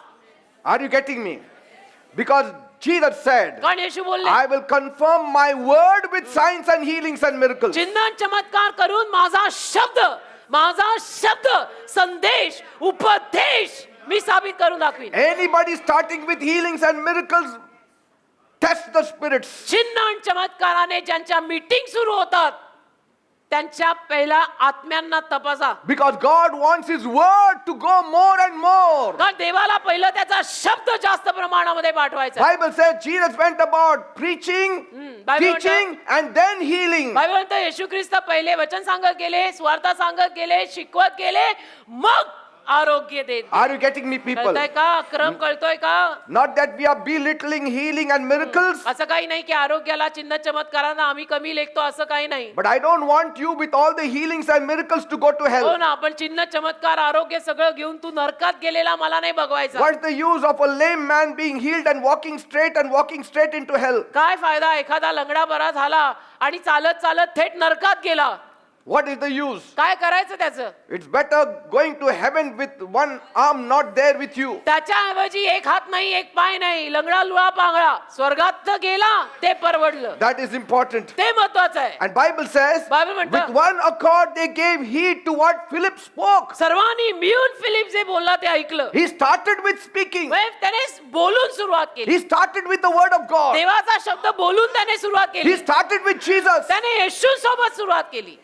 Are you getting me? Because Jesus said, कारण येशू बोलले, I will confirm my word with signs and healings and miracles. चिन्ह चमत्कार करून माझा शब्द संदेश उपदेश मी साबित करून दाखवीन. Anybody starting with healings and miracles, test the spirits. चिन्ह आणि चमत्काराने ज्यांच्या मीटिंग सुरू होतात त्यांच्या पहिल्या आत्म्यांना तपासा. Because God wants His word to go more and more. कारण देवाला पहिलं त्याचा शब्द जास्त प्रमाणामध्ये पाठवायचा. Bible says Jesus went about preaching, Bible teaching and then healing. Bible म्हणतं येशू ख्रिस्त पहिले वचन सांगत गेले, सुवार्ता सांगत गेले, शिकवत गेले, मग आरोग्य देत. Are you getting me, people? कळतंय का? क्रम कळतोय का? Not that we are belittling healing and miracles, असं काही नाही की आरोग्याला चिन्ह चमत्कारांना आम्ही कमी लेखतो, असं काही नाही. but I don't want you with all the healings and miracles to go to हो hell. ना, आपण चिन्ह चमत्कार आरोग्य सगळं घेऊन तू नरकात गेलेला मला नाही बघवायचा. What's the use of a lame man being healed and walking straight into hell? काय फायदा एखादा लंगडा बरा झाला आणि चालत चालत थेट नरकात गेला? What is the use? काय करायचं त्याचं? It's better going to heaven with one arm not there with you. त्याच्याऐवजी एक हात नाही, एक पाय नाही, लंगडा लुळा पांगळा स्वर्गात तर गेला, ते परवडलं. That is important. ते महत्वाचं आहे. And Bible says, Bible म्हणतं, with one accord they gave heed to what Philip spoke. सर्वांनी मिळून फिलिप जे बोलला ते ऐकलं. He started with speaking. त्याने बोलून सुरुवात केली. He started with the word of God. देवाचा शब्द बोलून त्याने सुरुवात He केली. started with Jesus. त्याने येशू सोबत सुरुवात केली.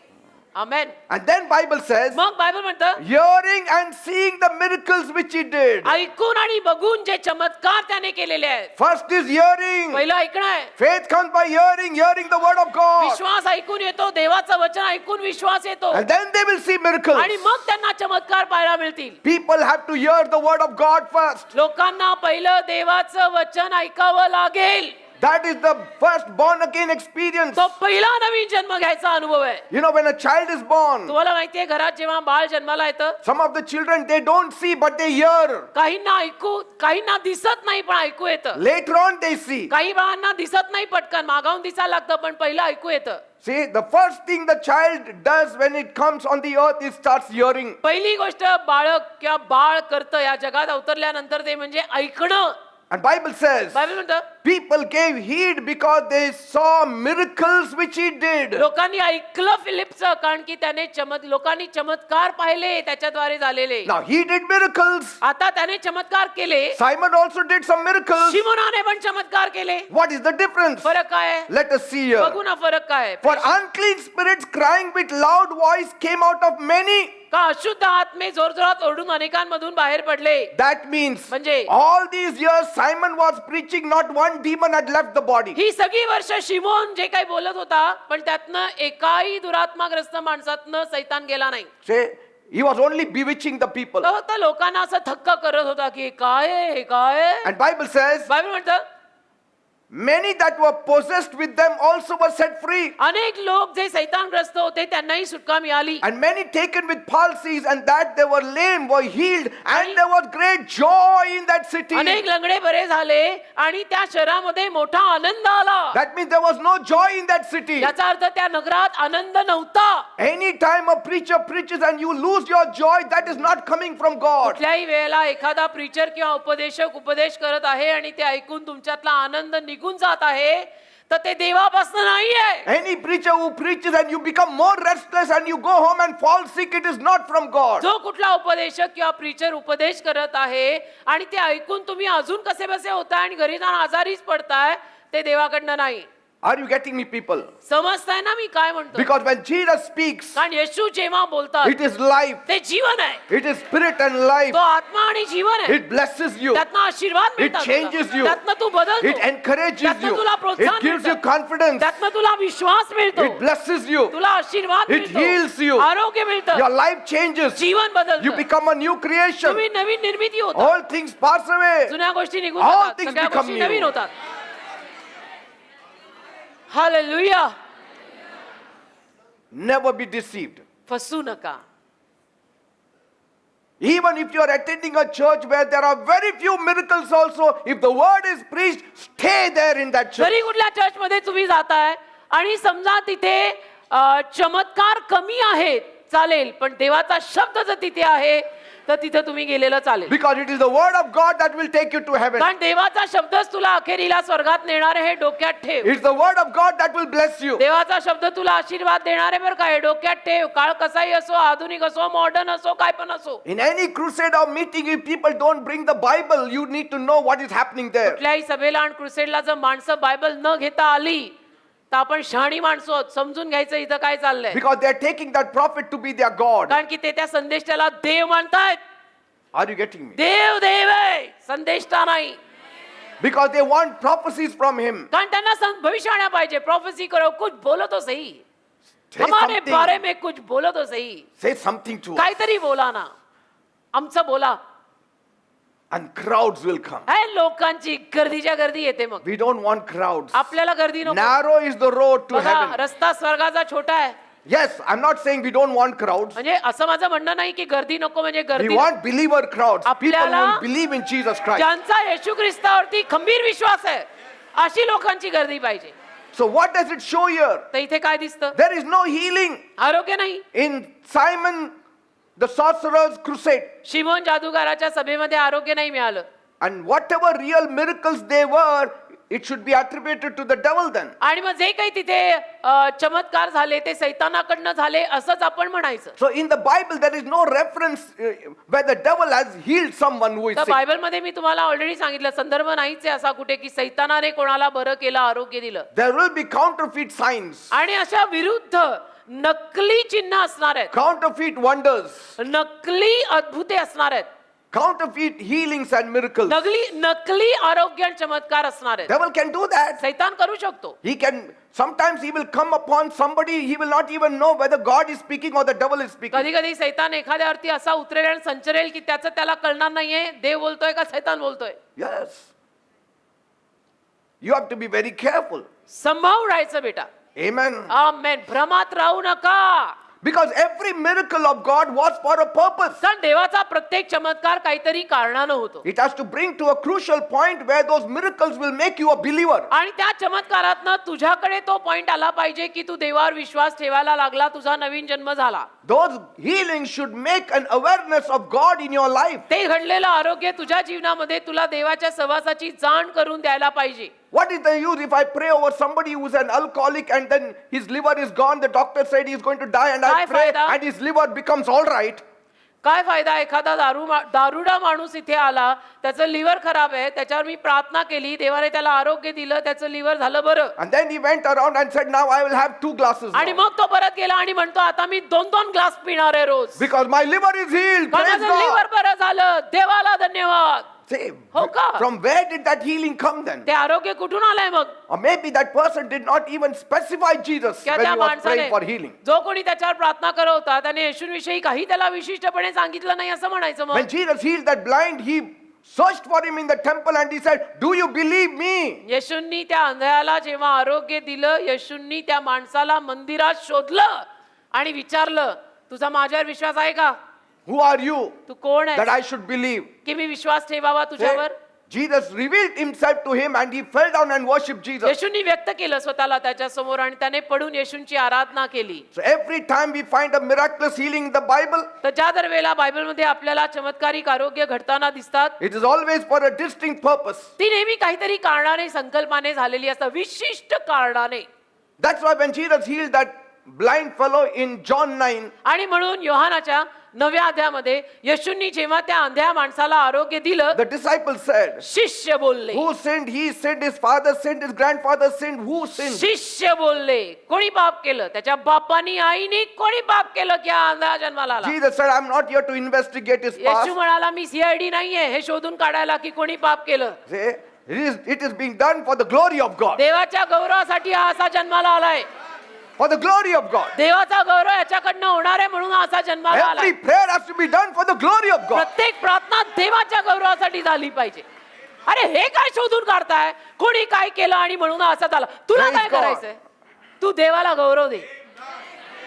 आमेन. And then Bible says, मग बायबल म्हणतं, hearing and seeing the miracles which he did. ऐकून आणि बघून जे चमत्कार त्याने केलेले आहेत. First is hearing. पहिलं ऐकणं आहे. Faith comes by hearing the word of God. विश्वास ऐकून येतो, देवाचं वचन ऐकून विश्वास येतो. And then they will see miracles. आणि मग त्यांना चमत्कार पाहायला मिळतील. People have to hear the word of God first. लोकांना पहिलं देवाचं वचन ऐकावं लागेल. That is the first born again experience. तो पहिला नवीन जन्म घ्यायचा अनुभव आहे. You know, when a child is born, तुम्हाला माहितीये घरात जेव्हा बाळ जन्माला येतं, some of the children, they don't see but they hear. काहींना दिसत नाही पण ऐकू येतं. Later on they see. काही बाळांना दिसत नाही पटकन, मागावून दिसायला लागतं, पण पहिलं ऐकू येतं. See, the first thing the child does when it comes on the earth is starts hearing. पहिली गोष्ट बाळक किंवा बाळ करतं या जगात अवतरल्यानंतर ते म्हणजे ऐकणं. And Bible says, बायबल म्हणतं, people gave heed because they saw miracles which he did. लोकांनी ऐकलं फिलिपचं, कारण की त्याने लोकांनी चमत्कार पाहिले त्याच्याद्वारे झालेले. Now he did miracles. आता त्याने चमत्कार केले. Simon also did some miracles. शिमोनाने पण चमत्कार केले. What is the difference? फरक काय आहे? Let us see here. बघू ना फरक काय आहे. For unclean spirits crying with loud voice came out of many. का अशुद्ध आत्मे जोरजोरात ओरडून अनेकांमधून बाहेर पडले. That means म्हणजे- all these years Simon was preaching, not one demon had left the body. ही सगळी वर्ष शिमोन जे काही बोलत होता, पण त्यातनं एकाही दुरात्माग्रस्त माणसातनं सैतान गेला नाही. Say, he was only bewitching the people. तो फक्त लोकांना असं थक्क करत होता की हे काय आहे, हे काय आहे? And Bible says, बायबल म्हणतं many that were possessed with them also were set free. अनेक लोक जे सैतानग्रस्त होते त्यांनाही सुटका मिळाली. And many taken with palsies, and that they were lame were healed, आणि- and there was great joy in that city. अनेक लंगडे बरे झाले आणि त्या शहरामध्ये मोठा आनंद आला. That means there was no joy in that city. याचा अर्थ त्या नगरात आनंद नव्हता. Anytime a preacher preaches and you lose your joy, that is not coming from God. कुठल्याही वेळेला एखादा प्रीचर किंवा उपदेशक उपदेश करत आहे आणि ते ऐकून तुमच्यातला आनंद निघून जात आहे, तर ते देवापासून नाहीये. Any preacher who preaches and you become more restless and you go home and fall sick, it is not from God. जो कुठला उपदेशक किंवा प्रीचर उपदेश करत आहे आणि ते ऐकून तुम्ही अजून कसे बसे होताय आणि घरी जाऊन आजारीच पडताय, ते देवाकडनं नाही. Are you getting me, people? समजताय ना मी काय म्हणतो? Because when Jesus speaks, कारण येशू जेव्हा बोलतात it is life, ते जीवन आहे. it is spirit and life. तो आत्मा आणि जीवन आहे. It blesses you, त्यातनं आशीर्वाद मिळतात changes तुला. you. त्यातनं तू बदलतो. it encourages त्यातनं you, तुला प्रोत्साहन it gives you मिळतं. confidence, त्यातनं तुला विश्वास मिळतो. it blesses you, तुला आशीर्वाद it मिळतो. heals you. आरोग्य मिळतं. your life changes, Jeevan you बदलतं. become a new creation. तुम्ही नवीन निर्मिती होता. All things pass away. जुन्या गोष्टी निघून All जातात. things सगळ्या become गोष्टी new. नवीन होतात. हालेलुया. Never be deceived. फसू नका. Even if you are attending a church where there are very few miracles also, if the word is preached, stay there in that church. जरी कुठल्या church मध्ये तुम्ही जाताय आणि समजा तिथे चमत्कार कमी आहेत, चालेल, पण देवाचा शब्द जर तिथे आहे तर तिथे तुम्ही गेलेलं चालेल. Because it is the word of God that will take you to heaven. कारण देवाचा शब्दच तुला अखेरीला स्वर्गात नेणार आहे, हे डोक्यात ठेव. It's the word of God that will bless you. देवाचा शब्द तुला आशीर्वाद देणार आहे बरं का, हे डोक्यात ठेव. काळ कसाही असो, आधुनिक असो, मॉडर्न असो, काय पण असो. In any crusade or meeting, if people don't bring the Bible, you need to know what is happening there. कुठल्याही सभेला आणि क्रुसेडला जर माणसं बायबल न घेता आली तर आपण शहाणी माणसं आहोत. समजून घ्यायचं इथं काय चाललंय. Because they are taking that prophet to be their God. कारण की ते त्या संदेष्टाला देव मानतायत. Are you getting me? देव देव आहे, संदेष्टा नाही. Because they want prophecies from him. कारण त्यांना भविष्यवाण्या पाहिजे. प्रोफेसी करो, कुछ बोलो तो सही. Say हमारे something. बारे में कुछ बोलो तो सही. Say something to us. काहीतरी बोला ना, आमचं बोला. And crowds will come. हे लोकांची गर्दीच्या गर्दी येते. मग We don't want crowds. आपल्याला गर्दी नको. Narrow is the road to बघा, heaven. रस्ता स्वर्गाचा छोटा आहे. Yes, I'm not saying we don't want crowds. म्हणजे असं माझं म्हणणं नाही की गर्दी नको म्हणजे We गर्दी. want believer crowds. People आपल्याला- who believe in Jesus Christ. ज्यांचा येशू ख्रिस्तावरती खंबीर विश्वास आहे, अशी लोकांची गर्दी पाहिजे. So what does it show here? तर इथे काय दिसतं? There is no healing आरोग्य नाही. in Simon the sorcerer's crusade. Simon जादूगाराच्या सभेमध्ये आरोग्य नाही मिळालं. And whatever real miracles they were, it should be attributed to the devil then. आणि मग जे काही तिथे चमत्कार झाले ते सैतानाकडनं झाले असंच आपण म्हणायचं. So in the Bible there is no reference where the devil has healed someone who is तर sick. बायबल मध्ये मी तुम्हाला ऑलरेडी सांगितलं, संदर्भ नाहीच आहे असा कुठे की सैतानाने कोणाला बरं केलं, आरोग्य दिलं. There will be counterfeit signs, आणि अशा विरुद्ध नकली चिन्ह असणार आहेत, counterfeit wonders, नकली अद्भुते असणार आहेत, counterfeit healings and miracles. नकली आरोग्य आणि चमत्कार असणार आहेत. Devil can do that. सैतान करू शकतो. He can, sometimes he will come upon somebody, he will not even know whether God is speaking or the devil is speaking. कधी कधी सैतान एखाद्यावरती असा उतरेल आणि संचरेल की त्याचं त्याला कळणार नाहीये देव बोलतोय का सैतान बोलतोय. Yes. You have to be very careful. संभाळून राहायचं बेटा. Amen. आमेन. भ्रमात राहू नका. Because every miracle of God was for a purpose. कारण देवाचा प्रत्येक चमत्कार काहीतरी कारणानं होतो. It has to bring to a crucial point where those miracles will make you a believer. आणि त्या चमत्कारातनं तुझ्याकडे तो पॉइंट आला पाहिजे की तू देवावर विश्वास ठेवायला लागला, तुझा नवीन जन्म झाला. Those healings should make an awareness of God in your life. ते घडलेलं आरोग्य तुझ्या जीवनामध्ये तुला देवाच्या सहवासाची जाण करून द्यायला पाहिजे. What is the use if I pray over somebody who is an alcoholic and then his liver is gone, the doctor said he is going to die, and I काय pray फायदा? and his liver becomes all right? काय फायदा एखादा दारुडा माणूस इथे आला, त्याचं liver खराब आहे, त्याच्यावर मी प्रार्थना केली, देवाने त्याला आरोग्य दिलं, त्याचं लिव्हर झालं बरं. And then he went around and said, now I will have 2 glasses आणि now. मग तो परत गेला आणि म्हणतो आता मी 2-2 ग्लास पिणार आहे रोज. Because my liver is healed. कारण Praise माझं लिव्हर God. बरं झालं, देवाला धन्यवाद. See, हो का? from where did that healing come then? ते आरोग्य कुठून आलंय मग? Or maybe that person did not even specify Jesus क्या when त्या he was माणसाने praying for healing. जो कोणी त्याच्यावर प्रार्थना करत होता त्याने येशूविषयी काही त्याला विशिष्टपणे सांगितलं नाही असं म्हणायचं मग. When Jesus healed that blind, he searched for him in the temple and he said, do you believe me? येशूंनी त्या अंधळ्याला जेव्हा आरोग्य दिलं, येशूंनी त्या माणसाला मंदिरात शोधलं आणि विचारलं, तुझा माझ्यावर विश्वास आहे का? Who are you तू कोण that आहे I should believe? की मी विश्वास ठेवावा तुझ्यावर? Jesus revealed himself to him and he fell down and worshipped Jesus. येशूंनी व्यक्त केलं स्वतःला त्याच्या समोर आणि त्याने पडून येशूंची आराधना केली. So every time we find a miraculous healing in the Bible, तर ज्या दरवेळेला बायबलमध्ये आपल्याला चमत्कारिक आरोग्य घडताना दिसतात, it is always for a distinct purpose. ती नेहमी काहीतरी कारणाने, संकल्पाने झालेली असतात, विशिष्ट कारणाने. That's why when Jesus healed that blind fellow in John 9, आणि म्हणून योहानाच्या 9व्या अध्यायामध्ये येशूंनी जेव्हा त्या अंध्या माणसाला आरोग्य दिलं, the disciples said, शिष्य बोलले. who sinned? He sinned, his father sinned, his grandfather sinned. Who sinned? शिष्य बोलले, कोणी पाप केलं? त्याच्या बापानी, आईनी कोणी पाप केलं की हा अंधा जन्माला आला? Jesus said, I'm not here to investigate his Yeshu past. म्हणाला, मी सीआयडी नाहीये हे शोधून काढायला की कोणी पाप केलं. See, it is being done for the glory of God. देवाच्या गौरवासाठी हा असा जन्माला आलाय. For the glory of God. देवाचा गौरव याच्याकडनं होणार आहे म्हणून हा असा जन्माला Every आलाय. prayer has to be done for the glory of God. प्रत्येक प्रार्थना देवाच्या गौरवासाठी झाली पाहिजे. अरे हे काय शोधून काढताय? कोणी काय केलं आणि म्हणून हा असा झाला? तुला Praise काय God. करायचंय? तू देवाला गौरव दे.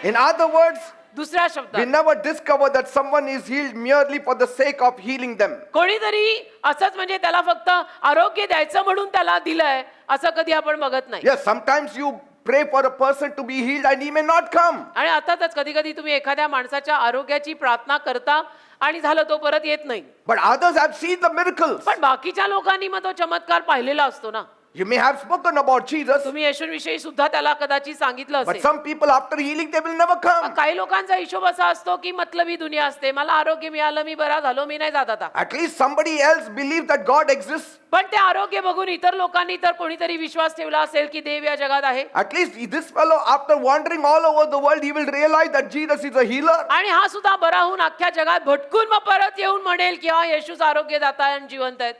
In other words, दुसऱ्या we शब्दात never discover that someone is healed merely for the sake of healing them. कोणीतरी असंच म्हणजे त्याला फक्त आरोग्य द्यायचं म्हणून त्याला दिलंय असं कधी आपण बघत नाही. Yes, sometimes you pray for a person to be healed and he may not come. आणि अर्थातच कधी कधी तुम्ही एखाद्या माणसाच्या आरोग्याची प्रार्थना करता आणि झालं तो परत येत नाही. But others have seen the miracles. पण बाकीच्या लोकांनी मग तो चमत्कार पाहिलेला असतो ना. You may have spoken about Jesus, तुम्ही येशूविषयी सुद्धा त्याला कदाचित सांगितलं but असेल. some people after healing they will never come. काही लोकांचा हिशोब असा असतो की मतलबी दुनिया असते, मला आरोग्य मिळालं, मी बरा झालो, मी नाही जात आता. At least somebody else believes that God exists. पण ते आरोग्य बघून इतर लोकांनी तर कोणीतरी विश्वास ठेवला असेल की देव या जगात आहे. At least this fellow, after wandering all over the world, he will realize that Jesus is a healer. आणि हा सुद्धा बरा होऊन अख्ख्या जगात भटकून मग परत येऊन म्हणेल की हा येशूच आरोग्य दाता आहे आणि जिवंत आहेत.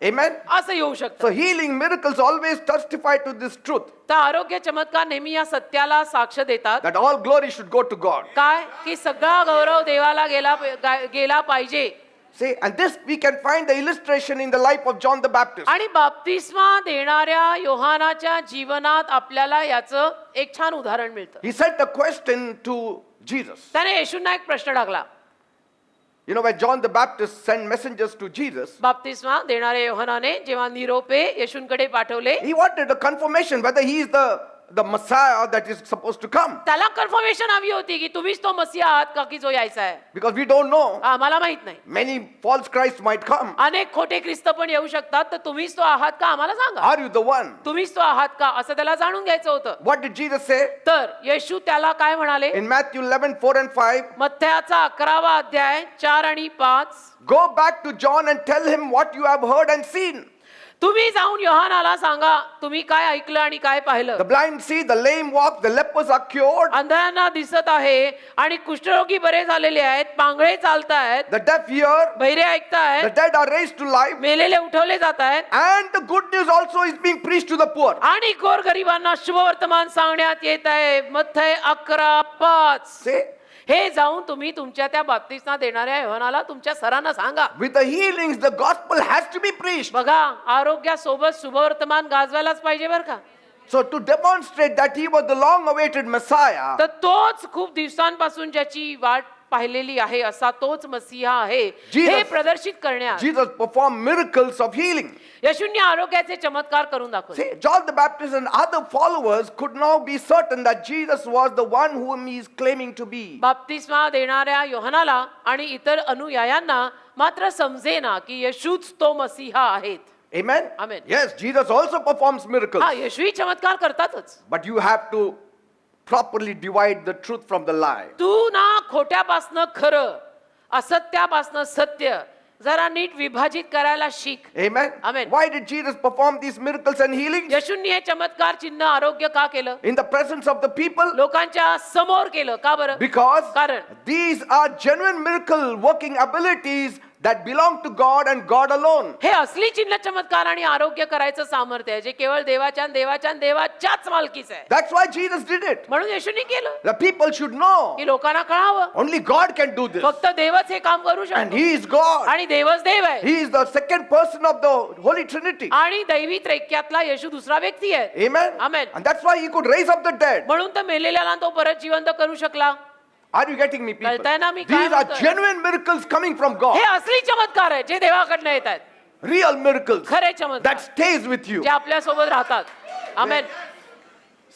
Amen. असं येऊ शकतं. So healing miracles always testify to this truth, तर आरोग्य चमत्कार नेहमी या सत्याला साक्ष देतात that all glory should go to God. काय की सगळा गौरव देवाला गेला पाहिजे. See, and this we can find the illustration in the life of John the Baptist. आणि बाप्तिस्मा देणाऱ्या योहानाच्या जीवनात आपल्याला याचं एक छान उदाहरण मिळतं. He sent a question to Jesus. त्याने येशूंना एक प्रश्न टाकला. You know, when John the Baptist sent messengers to Jesus, बाप्तिस्मा देणाऱ्या योहानाने जेव्हा निरोपे येशूंकडे पाठवले, he wanted a confirmation whether he is the Messiah that is supposed to come. त्याला कन्फर्मेशन हवी होती की तुम्हीच तो मसीहा आहात का की जो यायचा आहे. Because we don't know. आम्हाला माहित नाही. Many false Christs might come. अनेक खोटे ख्रिस्त पण येऊ शकतात, तर तुम्हीच तो आहात का आम्हाला सांगा. Are you the one? तुम्हीच तो आहात का असं त्याला जाणून घ्यायचं होतं. What did Jesus say? तर येशू त्याला काय म्हणाले? In Matthew 11:4-5, मत्थ्याचा 11वा अध्याय 4 आणि 5, go back to John and tell him what you have heard and seen. तुम्ही जाऊन योहानाला सांगा तुम्ही काय ऐकलं आणि काय पाहिलं. The blind see, the lame walk, the lepers are cured, अंधांना दिसत आहे आणि कुष्ठरोगी बरे झालेले आहेत, पांगळे चालतायत, the deaf hear, बहिरे the ऐकतायत, dead are raised to life, मेलेले उठवले जात आहेत, and the good news also is being preached to the poor. आणि गोरगरिबांना शुभवर्तमान सांगण्यात येत आहे. मत्थय 11:5. See, हे जाऊन तुम्ही तुमच्या त्या बाप्तिस्मा देणाऱ्या योहानाला तुमच्या सरांना सांगा. with the healings, the gospel has to be preached. बघा आरोग्यासोबत शुभवर्तमान गाजवायलाच पाहिजे बरं का. So to demonstrate that he was the long-awaited Messiah, तर तोच खूप दिवसांपासून ज्याची वाट पाहिलेली आहे असा तोच मसीहा आहे Jesus- हे प्रदर्शित करण्यात Jesus performed miracles of healing. येशूंनी आरोग्याचे चमत्कार करून दाखवले. See, John the Baptist and other followers could now be certain that Jesus was the one whom he is claiming to be. बाप्तिस्मा देणाऱ्या योहानाला आणि इतर अनुयायांना मात्र समजेना की येशूच तो मसीहा आहेत. Amen? Amen. Yes, Jesus also performs miracles. हा येशूही चमत्कार करतातच. But you have to properly divide the truth from the lie. तू ना खोट्यापासनं खरं असत्यापासनं सत्य जरा नीट विभाजित करायला शिक. Amen. Amen. Why did Jesus perform these miracles and healings? येशूंनी हे चमत्कार चिन्ह आरोग्य का केलं? In the presence of the people? लोकांच्या समोर केलं का बरं? Because कारण these are genuine miracle working abilities that belong to God and God alone. हे असली चिन्ह चमत्कार आणि आरोग्य करायचं सामर्थ्य आहे जे केवळ देवाच्याच मालकीचं आहे. That's why Jesus did it. म्हणून येशूंनी केलं The people should know की लोकांना कळावं only God can do this. फक्त देवच हे काम करू And शकतो He is God. आणि देवच देव आहे He is the second person of the Holy Trinity. आणि दैवी त्रैक्यातला येशू दुसरा व्यक्ती आहे. Amen. Amen. And that's why He could raise up the dead. म्हणून तर मेलेल्याला तो परत जिवंत करू शकला. Are you getting me, people? कळतंय ना मी काय These are म्हणतोय? genuine miracles coming from God. हे असली चमत्कार आहे जे देवाकडनं येत आहेत. Real miracles खरे चमत्कार that stays with you. जे आपल्या सोबत राहतात. आमेन.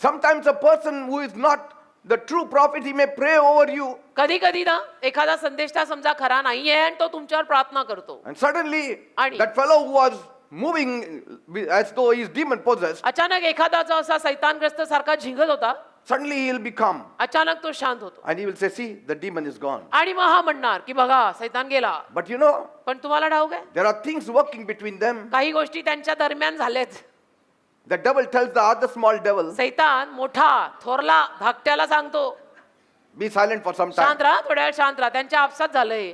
Sometimes a person who is not the true prophet, he may pray over you, कधी कधी ना एखादा संदेष्टा समजा खरा नाहीये आणि तो तुमच्यावर प्रार्थना करतो. and suddenly आणि- that fellow who was moving as though he is demon possessed, अचानक एखादा जो असा सैतानग्रस्त सारखा झिंगत होता suddenly he will become, अचानक तो शांत होतो and he will say, see, the demon is gone. आणि मग हा म्हणणार की बघा सैतान गेला. But you know, पण तुम्हाला ठाऊक आहे there are things working between them. काही गोष्टी त्यांच्या दरम्यान झाल्यात. The devil tells the other small devil, सैतान मोठा थोरला धाकट्याला सांगतो be silent for some शांत time. राहा थोड्या वेळ शांत राहा. त्यांच्या आपसात झालंय.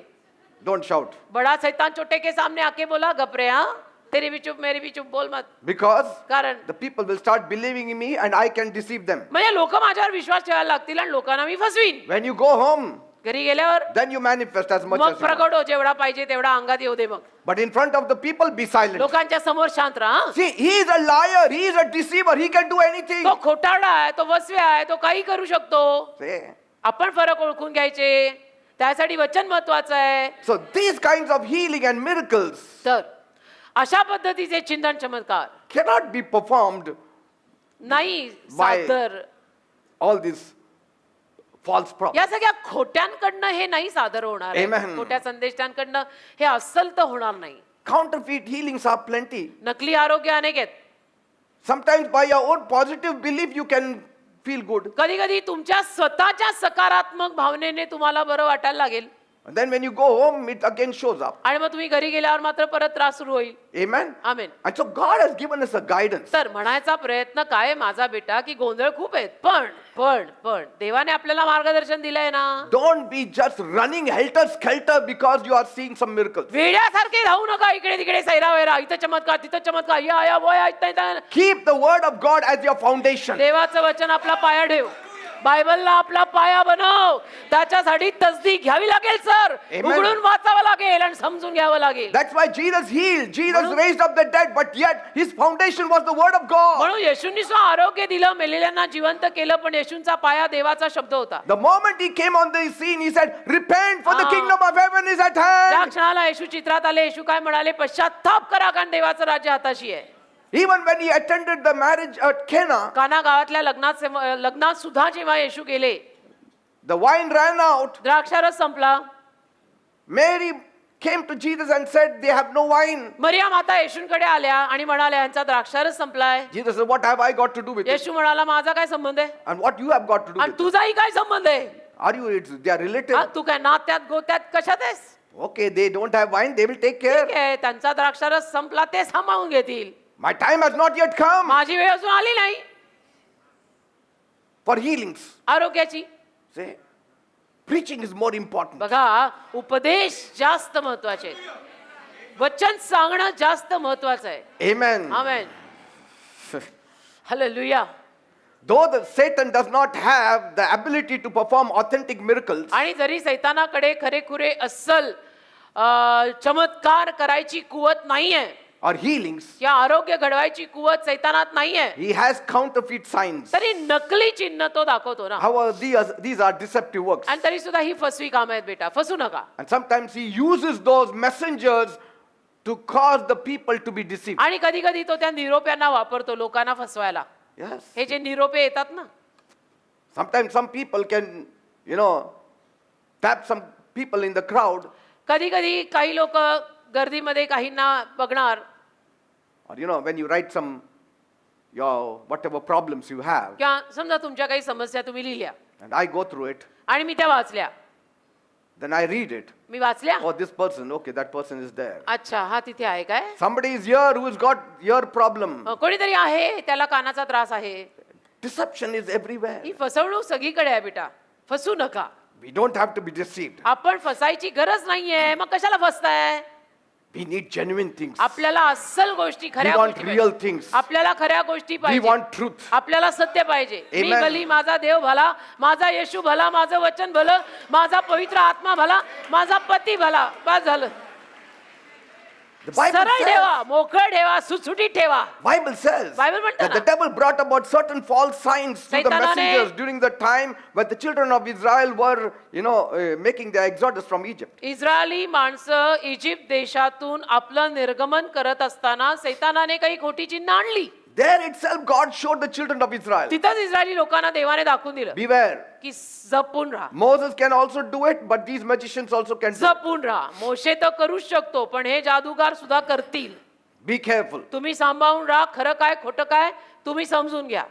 Don't shout. बडा सैतान छोटे के सामने आके बोला गपरे हा तेरी भी चुप मेरी भी चुप बोल मत. Because कारण the people will start believing in me and I can deceive them. म्हणजे लोक माझ्यावर विश्वास ठेवायला लागतील आणि लोकांना मी फसवीन. When you go home, घरी गेल्यावर then you manifest as much मग as you want. प्रगट हो जेवढा पाहिजे तेवढा अंगात येऊ दे. मग But in front of the people, be silent. लोकांच्या समोर शांत राहा. See, he is a liar, he is a deceiver, he can do anything. तो खोटारडा आहे तो वसव्या आहे तो काही करू शकतो. See? आपण फरक ओळखून घ्यायचे त्यासाठी वचन महत्वाचं आहे. So these kinds of healing and miracles तर अशा पद्धतीचे चिंतन चमत्कार cannot be performed नाही By- सादर all these false prophets. या सगळ्या खोट्यांकडनं हे नाही सादर होणार आहे. Amen. खोट्या संदेशांकडनं हे अस्सल तर होणार नाही. Counterfeit healings are plenty. नकली आरोग्य अनेक आहेत. Sometimes by your own positive belief you can feel good. कधी कधी तुमच्या स्वतःच्या सकारात्मक भावनेने तुम्हाला बरं वाटायला लागेल And then when you go home, it again shows up. आणि मग तुम्ही घरी गेल्यावर मात्र परत त्रास सुरू होईल. Amen. Amen. And so God has given us a guidance. तर म्हणायचा प्रयत्न काय माझा बेटा की गोंधळ खूप आहेत पण देवाने आपल्याला मार्गदर्शन दिलंय ना. Don't be just running helter skelter because you are seeing some miracles. वेड्यासारखे राहू नका इकडे तिकडे सैरा वैरा इथं चमत्कार तिथं चमत्कार या वया इथं. Keep the word of God as your foundation. देवाचं वचन आपला पाया ठेव. बायबलला आपला पाया बनव. त्याच्यासाठी तसदीक घ्यावी लागेल सर. Amen. उघडून वाचावं लागेल आणि समजून घ्यावं लागेल. That's why Jesus healed. Jesus म्हणून- raised up the dead, but yet his foundation was the word of God. म्हणून येशूंनी सुद्धा आरोग्य दिलं मेलेल्यांना जिवंत केलं पण येशूंचा पाया देवाचा शब्द होता. The moment he came on the scene, he said, repent for the Ah. kingdom of heaven is at त्या hand. क्षणाला येशू चित्रात आले. येशू काय म्हणाले पश्चात्ताप करा कारण देवाचं राज्य हाताशी आहे. Even when he attended the marriage at Cana, काना गावातल्या लग्नात सुद्धा जेव्हा येशू गेले the wine ran out. द्राक्षारस संपला. Mary came to Jesus and said, they have no wine. मरिया माता येशूंकडे आल्या आणि म्हणाल्या यांचा द्राक्षारस संपलाय. Jesus said, what have I got to do with it? येशू म्हणाला माझा काय संबंध आहे And what you have got to do आणि with it? तुझाही काय संबंध आहे. Are you, they are हा, relative? तू काय नात्यात गोत्यात कशात आहेस. Okay, they don't have wine, they will take care. ठीक आहे त्यांचा द्राक्षारस संपला ते सांभाळून घेतील. My time has not yet come माझी वेळ अजून आली नाही for healings. आरोग्याची. See, preaching is more important. बघा उपदेश जास्त महत्वाचे आहेत. वचन सांगणं जास्त महत्वाचं आहे. Amen. Amen. Hallelujah. Though Satan does not have the ability to perform authentic miracles, आणि जरी सैतानाकडे खरेखुरे अस्सल चमत्कार करायची कुवत नाहीये or healings, या आरोग्य घडवायची कुवत सैतानात नाहीये he has counterfeit signs. तरी नकली चिन्ह तो दाखवतो ना. However, these are deceptive works. आणि तरी सुद्धा ही फसवी काम आहेत बेटा. फसू नका. And sometimes he uses those messengers to cause the people to be deceived. आणि कधी कधी तो त्या निरोप्यांना वापरतो लोकांना फसवायला. Yes. हे जे निरोपे येतात ना Sometimes some people can, tap some people in the crowd, कधी कधी काही लोक गर्दीमध्ये काहींना बघणार or when you write some your whatever problems you have, किंवा समजा तुमच्या काही समस्या तुम्ही लिहिल्या and I go through it, आणि मी त्या वाचल्या. then I read it. मी वाचल्या Oh, this person. Okay, that person is there. अच्छा हा तिथे आहे काय Somebody is here who has got ear problem. कोणीतरी आहे त्याला कानाचा त्रास आहे. Deception is everywhere. ही फसवणूक सगळीकडे आहे बेटा. फसू नका. We don't have to be deceived. आपण फसायची गरज नाहीये मग कशाला फसताय. We need genuine things. आपल्याला अस्सल गोष्टी खऱ्या We want गोष्टी real पाहिजे. things. आपल्याला खऱ्या गोष्टी We पाहिजे. want truth. आपल्याला सत्य पाहिजे. मी Amen. भली माझा देव भला माझा येशू भला माझं वचन भलं माझा पवित्र आत्मा भला माझा पती भला बस झालं. The Bible सरळ says, ठेवा मोकळ ठेवा सुटसुटीत ठेवा. Bible says Bible म्हणतं that the ना. devil brought about certain false signs to the सैतानाने- messengers during the time when the children of Israel were, making their exodus from Egypt. Israeli माणसं Egypt देशातून आपलं निर्गमन करत असताना सैतानाने काही खोटी चिन्ह आणली. There itself God showed the children of Israel. तिथंच इस्रायली लोकांना देवाने दाखवून दिलं Beware. की जपून राहा. Moses can also do it, but these magicians also can do it. जपून राहा. मोशे तर करूच शकतो पण हे जादूगार सुद्धा करतील. Be careful. तुम्ही सांभाळून राहा. खरं काय खोटं काय तुम्ही समजून घ्या.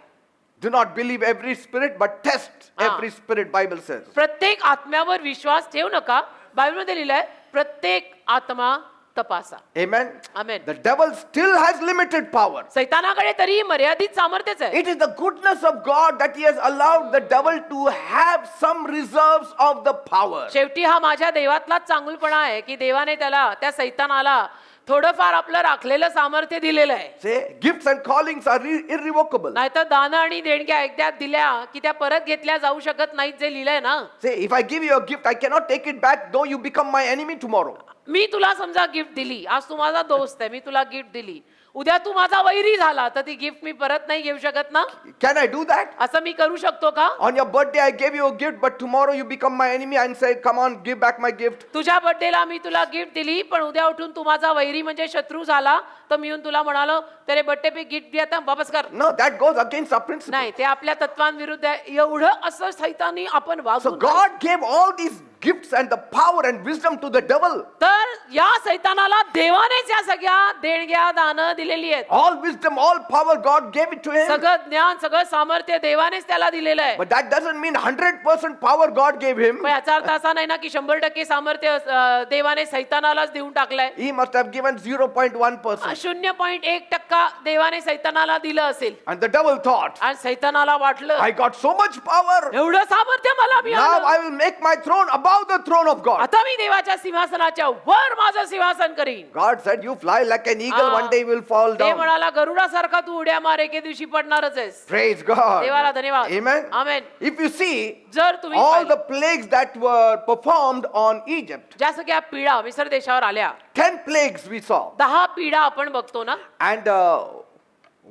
Do not believe every spirit, but test Ah. every spirit, Bible says. प्रत्येक आत्म्यावर विश्वास ठेवू नका. बायबलमध्ये लिहिलंय प्रत्येक आत्मा तपासा. Amen. Amen. The devil still has limited power. सैतानाकडे तरी मर्यादित सामर्थ्यच आहे. It is the goodness of God that he has allowed the devil to have some reserves of the power. शेवटी हा माझ्या देवातलाच चांगुलपणा आहे की देवाने त्याला त्या सैतानाला थोडंफार आपलं राखलेलं सामर्थ्य दिलेलं आहे. Say, gifts and callings are irrevocable. नाहीतर दान आणि देणग्या एकदा दिल्या की त्या परत घेतल्या जाऊ शकत नाहीत जे लिहिलंय ना. Say, if I give you a gift, I cannot take it back, though you become my enemy tomorrow. मी तुला समजा गिफ्ट दिली आज तू माझा दोस्त आहे मी तुला गिफ्ट दिली उद्या तू माझा वैरी झाला तर ती गिफ्ट मी परत नाही घेऊ शकत ना. Can I do that? असं मी करू शकतो का. On your birthday, I gave you a gift, but tomorrow you become my enemy and say, come on, give back my gift. तुझ्या बर्थडेला मी तुला गिफ्ट दिली पण उद्या उठून तू माझा वैरी म्हणजे शत्रू झाला तर मी येऊन तुला म्हणालो तेरे बर्थडे पे गिफ्ट दिया था वापस कर. No, that goes against our principle. नाही ते आपल्या तत्वांविरुद्ध आहे. एवढं असं सैतानी आपण So वागू नये. God gave all these gifts and the power and wisdom to the devil. तर या सैतानाला देवानेच या सगळ्या देणग्या दानं दिलेली आहेत. All wisdom, all power, God gave it to him. सगळं ज्ञान सगळं सामर्थ्य देवानेच त्याला दिलेलं आहे. But that doesn't mean 100% power God gave him. पण याचा अर्थ असा नाही ना की 100% सामर्थ्य देवाने सैतानालाच देऊन टाकलंय. He must have given 0.1%. 0.1% देवाने सैतानाला दिलं असेल And the devil thought, आणि सैतानाला वाटलं I got so much power. एवढं सामर्थ्य मला Now मिळालं I will make my throne above the throne of God. आता मी देवाच्या सिंहासनाच्या वर माझं सिंहासन करीन. God said, you fly like an eagle, one day you will fall ते down. म्हणाला गरुडासारखा तू उड्या मार एके दिवशी पडणारच आहेस. Praise God. देवाला धन्यवाद. Amen. Amen. If you see, जर तुम्ही all पाहिलं, the plagues that were performed on Egypt, ज्या सगळ्या पीडा मिस्र देशावर आल्या 10 plagues we saw. 10 पीडा आपण बघतो ना. And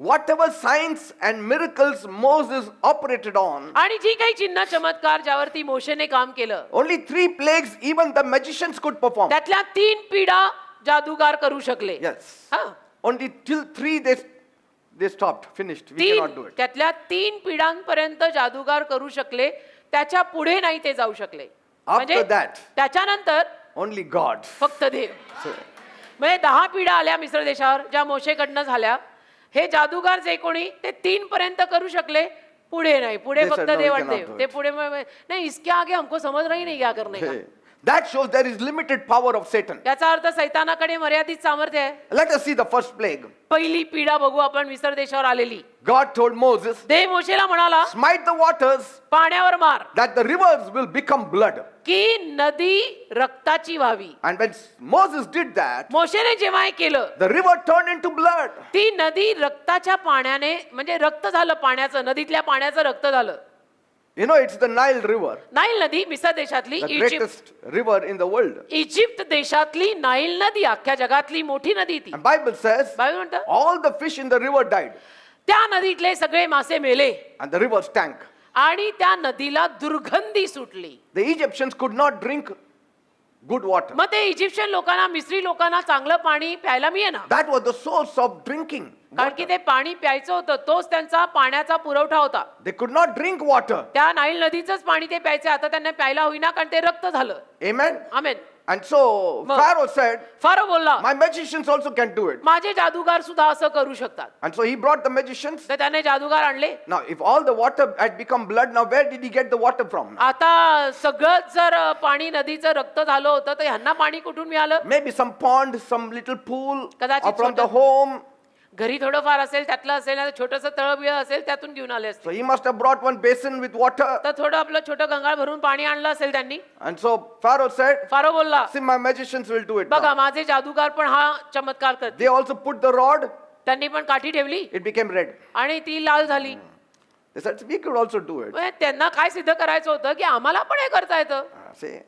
whatever signs and miracles Moses operated on, आणि जी काही चिन्ह चमत्कार ज्यावरती मोशेने काम केलं only 3 plagues even the magicians could perform. त्यातल्या 3 पीडा जादूगार करू शकले. Yes. हा. Only till 3 they stopped, finished. We cannot do 3 it. त्यातल्या 3 पिढ्यांपर्यंत जादूगार करू शकले. त्याच्या पुढे नाही ते जाऊ शकले. After that, त्याच्यानंतर only God. फक्त देव. So, म्हणजे 10 पिढ्या आल्या मिस्र देशावर ज्या मोशेकडनं झाल्या. हे जादूगार जे कोणी ते 3 पर्यंत करू शकले. पुढे नाही. पुढे They फक्त said, "No, we देव आणि cannot देव. do ते it." पुढे नाही इसके आगे हमको समझ रही नहीं क्या करने का. that shows there is limited power of Satan. याचा अर्थ सैतानाकडे मर्यादित सामर्थ्य आहे. Let us see the first plague. पहिली पीडा बघू आपण मिस्र देशावर आलेली. God told Moses, देव मोशेला म्हणाला smite the waters पाण्यावर मार that the rivers will become blood. की नदी रक्ताची व्हावी. And when Moses did that, मोशेने जेव्हा हे केलं the river turned into blood. ती नदी रक्ताच्या पाण्याने म्हणजे रक्त झालं पाण्याचं नदीतल्या पाण्याचं रक्त झालं. You know, it's the Nile River, Nile नदी मिस्र देशातली the Egypt greatest river in the world. Egypt देशातली नाईल नदी अख्ख्या जगातली मोठी नदी ती. And Bible says, बायबल म्हणतं all the fish in the river died. त्या नदीतले सगळे मासे मेले And the river stank. आणि त्या नदीला दुर्गंधी सुटली. The Egyptians could not drink good water. मग ते इजिप्शियन लोकांना मिस्री लोकांना चांगलं पाणी प्यायला मिळेना. That was the source of drinking. कारण की ते पाणी प्यायचं होतं तोच त्यांचा पाण्याचा पुरवठा होता. They could not drink water. त्या नाईल नदीचंच पाणी ते प्यायचे आता त्यांना प्यायला होईना कारण ते रक्त झालं. Amen. आमेन. And so मग- Pharaoh said, फारो बोलला my magicians also can do it. माझे जादूगार सुद्धा असं करू शकतात. And so he brought the magicians. तर त्याने जादूगार आणले. Now, if all the water had become blood, now where did he get the water from? आता सगळंच जर पाणी नदीचं रक्त झालं होतं तर ह्यांना पाणी कुठून मिळालं? Maybe some pond, some little pool, कदाचित or from the छोटं- home. घरी थोडंफार असेल त्यातलं असेल ना छोटस तळबिळ असेल त्यातून घेऊन आले असते. So he must have brought one basin with water. तर थोडं आपलं छोटं गंगाळ भरून पाणी आणलं असेल त्यांनी. And so Pharaoh said, Pharaoh बोलला see, my magicians will do it बघा now. माझे जादूगार पण हा चमत्कार करते. They also put the rod, त्यांनी पण काठी ठेवली it became red. आणि ती लाल झाली. They said, we could also do it. म्हणजे त्यांना काय सिद्ध करायचं होतं की आम्हाला पण हे करता येतं. See?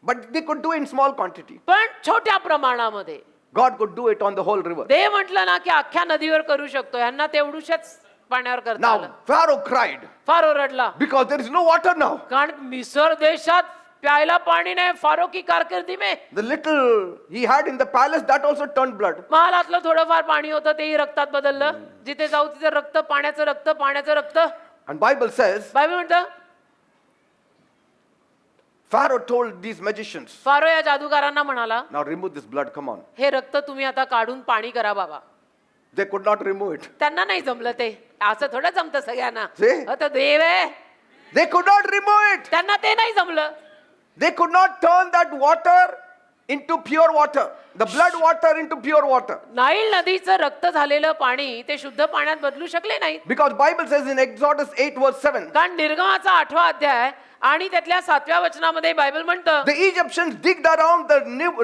But they could do in small quantity. पण छोट्या प्रमाणामध्ये. God could do it on the whole river. देव म्हटलं ना की अख्ख्या नदीवर करू शकतो. यांना तेवढूशच पाण्यावर करता आलं. Now, Pharaoh cried pharaoh रडला because there is no water now. कारण मिसर देशात प्यायला पाणी नाही. फारो की कारकिर्दी में The little he had in the palace, that also turned blood. महालातलं थोडंफार पाणी होतं तेही रक्तात बदललं. जिथे जाऊ तिथे रक्त, पाण्याचं रक्त, पाण्याचं रक्त. And Bible says, बायबल म्हणतं Pharaoh told these magicians, pharaoh या जादूगारांना म्हणाला now remove this blood, come on. हे रक्त तुम्ही आता काढून पाणी करा बाबा. They could not remove it. त्यांना नाही जमलं ते. असं थोडं जमतं सगळ्यांना. See? आता देव आहे. They could not remove it. त्यांना ते नाही जमलं. They could not turn that water into pure water, the blood water into pure water. Nile नदीचं रक्त झालेलं पाणी ते शुद्ध पाण्यात बदलू शकले नाहीत. Because Bible says in Exodus 8 verse 7, कारण निर्गमाचा 8वा अध्याय आणि त्यातल्या 7व्या वचनामध्ये बायबल म्हणतं the Egyptians digged around the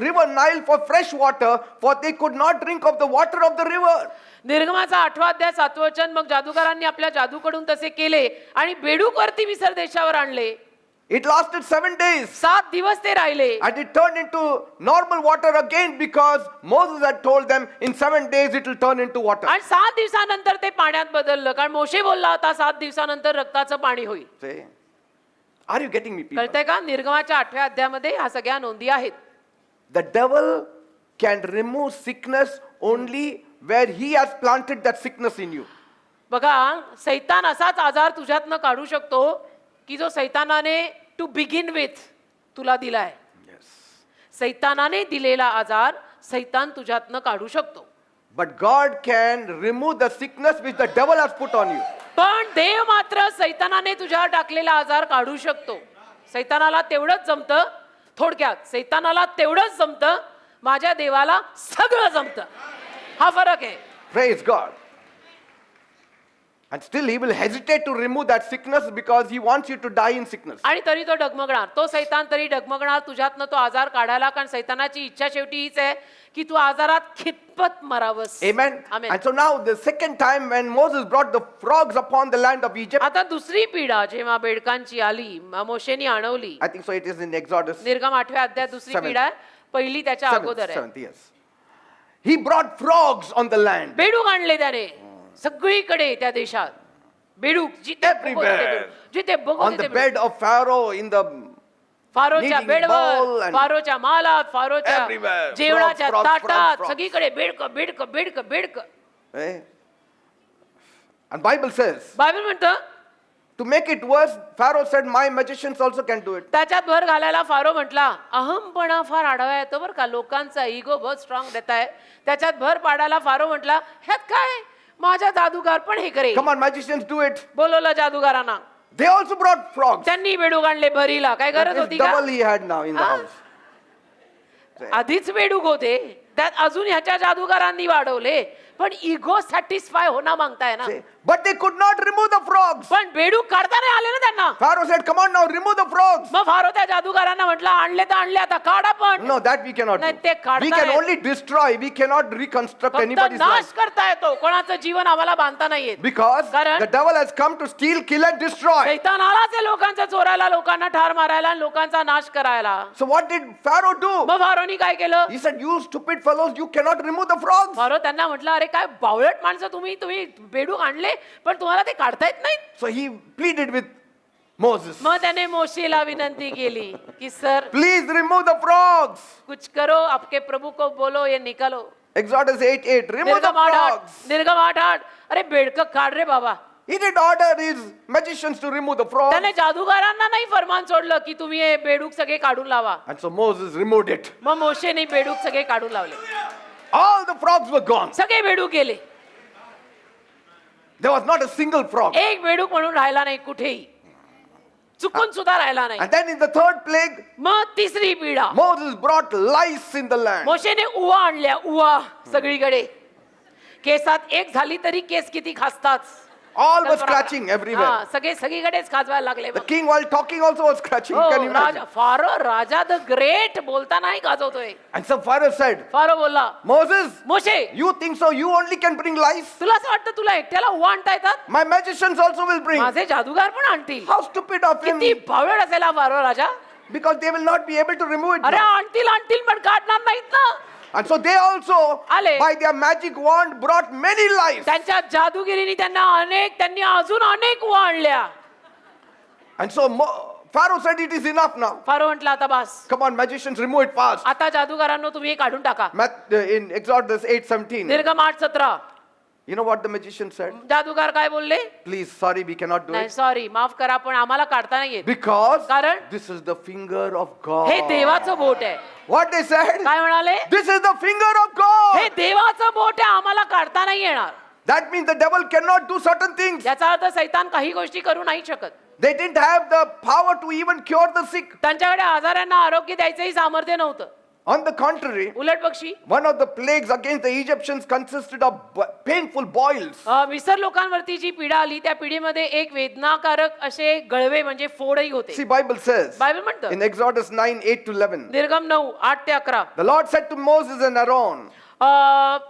river Nile for fresh water, for they could not drink of the water of the river. निर्गमाचा 8वा अध्याय 7वं वचन मग जादूगारांनी आपल्या जादूकडून तसे केले आणि बेडूकवरती मिसर देशावर आणले. It lasted 7 days. 7 दिवस ते राहिले And it turned into normal water again because Moses had told them in 7 days it will turn into water. आणि 7 दिवसानंतर ते पाण्यात बदललं कारण मोशे बोलला होता 7 दिवसानंतर रक्ताचं पाणी होईल. See? Are you getting me, people? कळतंय का? निर्गमाच्या 8व्या अध्यायामध्ये ह्या सगळ्या नोंदी आहेत. The devil can remove sickness only where he has planted that sickness in you. बघा सैतान असाच आजार तुझ्यातनं काढू शकतो की जो सैतानाने टू बिगिन विथ तुला दिलाय. Yes. सैतानाने दिलेला आजार सैतान तुझ्यातनं काढू शकतो. But God can remove the sickness which the devil has put on you. पण देव मात्र सैतानाने तुझ्यावर टाकलेला आजार काढू शकतो. सैतानाला तेवढंच जमतं. थोडक्यात सैतानाला तेवढंच जमतं. माझ्या देवाला सगळं जमतं. हा फरक आहे. Praise God. And still he will hesitate to remove that sickness because he wants you to die in sickness. आणि तरी तो डगमगणार. तो सैतान तरी डगमगणार तुझ्यातनं तो आजार काढायला कारण सैतानाची इच्छा शेवटी हीच आहे की तू आजारात खितपत मरावस. Amen. Amen. And so now the second time when Moses brought the frogs upon the land of Egypt, आता दुसरी पिढा जेव्हा बेडकांची आली मोशेनी आणवली. I think so it is in Exodus निर्गम 8व्या अध्यायात दुसरी Seventh. पिढा आहे. पहिली त्याच्या अगोदर आहे. 7th, yes. He brought frogs on the land. बेडूक आणले त्याने सगळीकडे त्या देशात. बेडूक जिथे बघू तिथे Everywhere. बेडूक. जिथे बघू On the तिथे बेडूक. bed of Pharaoh, in the फारोच्या kneading bowl बेडवर and फारोच्या मालात फारोच्या everywhere. जेवणाच्या Frogs, frogs, ताटात frogs. सगळीकडे बेडक बेडक बेडक बेडक. eh? And Bible says, Bible म्हणतं to make it worse, Pharaoh said, my magicians also can do it. त्याच्यात भर घालायला फारो म्हटला अहमपणा फार आढावा येतो बरं का. लोकांचा इगो बहुत स्ट्रॉंग देता है. त्याच्यात भर पाडायला फारो म्हटला ह्यात काय माझा जादूगार पण हे करे. Come on, magicians, do it. बोलवलं जादूगारांना. They also brought frogs. त्यांनी बेडूक आणले भरीला. काय That गरज is होती का? double he had now in the Ah. house. आधीच बेडूक होते त्यात अजून ह्याच्या जादूगारांनी वाढवले पण इगो सॅटिस्फाय होणं मागताय ना. See? But they could not remove the frogs. पण बेडूक काढता नाही आले ना त्यांना. Pharaoh said, come on now, remove the frogs. मग फारो त्या जादूगारांना म्हटलं आणले तर आणले आता काढा पण. No, that we cannot नाही, do. ते काढता We can येत. only destroy. We cannot reconstruct फक्त anybody's नाश life. करता येतो कोणाचं जीवन आम्हाला बांधता नाही येत. Because कारण the devil has come to steal, kill and destroy. सैतान आलाच आहे लोकांचं चोरायला लोकांना ठार मारायला आणि लोकांचा नाश करायला. So what did Pharaoh do? मग फारोनी काय केलं? He said, you stupid fellows, you cannot remove the frogs. Pharaoh त्यांना म्हटलं अरे काय बावळट माणसं तुम्ही बेडूक आणले पण तुम्हाला ते काढता येत नाही. So he pleaded with Moses. मग त्याने मोशेला विनंती केली की sir Please remove the frogs. कुछ करो आपके प्रभु को बोलो ये निकालो. Exodus 8:8. Remove the निर्गम 8:8 frogs. निर्गम 8:8 अरे बेडकं काढ रे बाबा. He did order his magicians to remove the frog. त्याने जादूगारांना नाही फरमान सोडलं की तुम्ही हे बेडूक सगळे काढून लावा. And so Moses removed it. मग मोशेने बेडूक सगळे काढून लावले. All the frogs were gone. सगळे बेडूक गेले. There was not a single frog. एक बेडूक म्हणून राहिला नाही कुठेही. चुकून सुद्धा राहिला नाही. And then in the third plague, मग तिसरी पिढा Moses brought lice in the land. मोशेने उवा आणल्या. उवा सगळीकडे. केसात एक झाली तरी केस किती खासतात. All were scratching everywhere. हा, सगळे सगळीकडेच खाजवायला लागले. The king, while talking, also was scratching. हो, Can you imagine? फारो राजा द ग्रेट बोलतानाही गाजवतोय. And so Pharaoh said, Pharaoh बोलला, Moses, मोशे you think so? You only can bring lice? तुला असं वाटतं तुला एकट्याला उवा आणता येतात? My magicians also will bring. माझे जादूगार पण आणतील. How stupid of him. किती भावेड असेल हा pharaoh Raja. Because they will not be able to remove it. अरे now. आणतील पण काढणार नाहीत ना. And so they also, आले. by their magic wand, brought many lice. त्यांच्या जादूगिरीने त्यांनी अजून अनेक उवा आणल्या. And so Pharaoh said, it is enough now. Pharaoh म्हटलं आता बास. Come on, magicians, remove it fast. आता जादूगारांनो तुम्ही हे काढून टाका. In Exodus 8:17, निर्गम 8:17 you know what the magician said? जादूगार काय बोलले? Please, sorry, we cannot do नाही it. सॉरी माफ करा पण आम्हाला काढता नाही येत. Because कारण this is the finger of God. हे देवाचं बोट आहे. What they said? काय म्हणाले? This is the finger of हे God. देवाचं बोट आहे आम्हाला काढता नाही येणार. That means the devil cannot do certain things. याचा अर्थ सैतान काही गोष्टी करू नाही शकत. They didn't have the power to even cure the sick. त्यांच्याकडे आजारांना आरोग्य द्यायचंही सामर्थ्य नव्हतं. On the contrary, उलट पक्षी one of the plagues against the Egyptians consisted of painful boils. मिसर लोकांवरती जी पीडा आली त्या पिढीमध्ये एक वेदनाकारक असे गळवे म्हणजे फोडही होते. See, Bible says बायबल म्हणतं in Exodus 9:8-11, निर्गम 9:8-11 the Lord said to Moses and Aaron,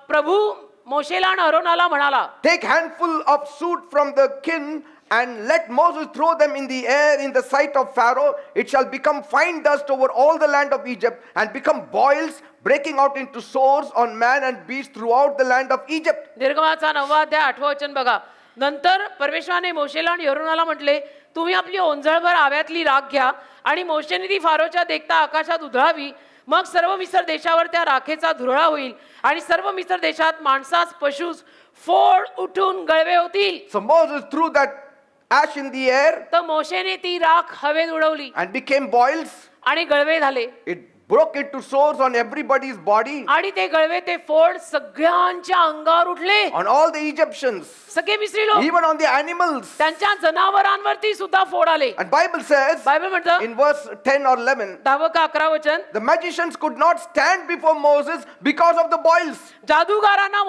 प्रभू मोशेला आणि अरोनाला म्हणाला, take handful of soot from the kin and let Moses throw them in the air in the sight of Pharaoh. It shall become fine dust over all the land of Egypt and become boils breaking out into sores on man and beast throughout the land of Egypt. निर्गमाचा 9वा अध्याय 8वं वचन बघा. नंतर परमेश्वराने मोशेला आणि अरोनाला म्हटले, तुम्ही आपली ओंजळभर आव्यातली राख घ्या आणि मोशेने ती फारोच्या देखता आकाशात उधळावी. मग सर्व मिस्र देशावर त्या राखेचा धुरळा होईल आणि सर्व मिस्र देशात माणसास पशुस फोड उठून गळवे होतील. So Moses threw that ash in the air तर मोशेने ती राख हवेत उडवली and became boils. आणि गळवे झाले. It broke into sores on everybody's body, आणि ते गळवे ते फोड सगळ्यांच्या अंगावर उठले. on all the Egyptians, सगळे मिस्री लोक even on the animals. त्यांच्या जनावरांवरती सुद्धा फोड आले. And Bible says बायबल म्हणतं in verse 10 or 11, 10 का 11 वचन, the magicians could not stand before Moses because of the boils. जादूगारांना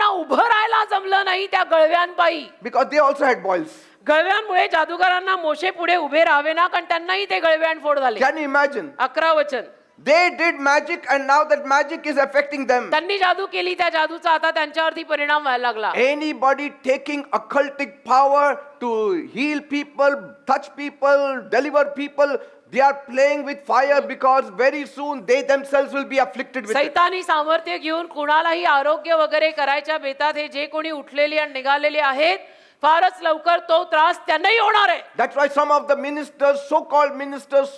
उभं राहायला जमलं नाही त्या गळव्यांपायी. Because they also had boils. गळव्यांमुळे जादूगारांना मोशे पुढे उभे राहावे ना, कारण त्यांनाही ते गळव्यान फोड झाले. Can you imagine? 11 वचन, They did magic and now that magic is affecting them. त्यांनी जादू केली, त्या जादूचा आता त्यांच्यावरती परिणाम व्हायला लागला. Anybody taking occultic power to heal people, touch people, deliver people, they are playing with fire because very soon they themselves will be afflicted with it. सैतानी सामर्थ्य घेऊन कुणालाही आरोग्य वगैरे करायच्या बेतात हे जे कोणी उठलेले आणि निघालेले आहेत, फारच लवकर तो त्रास त्यांनाही होणार आहे. That's why some of the ministers,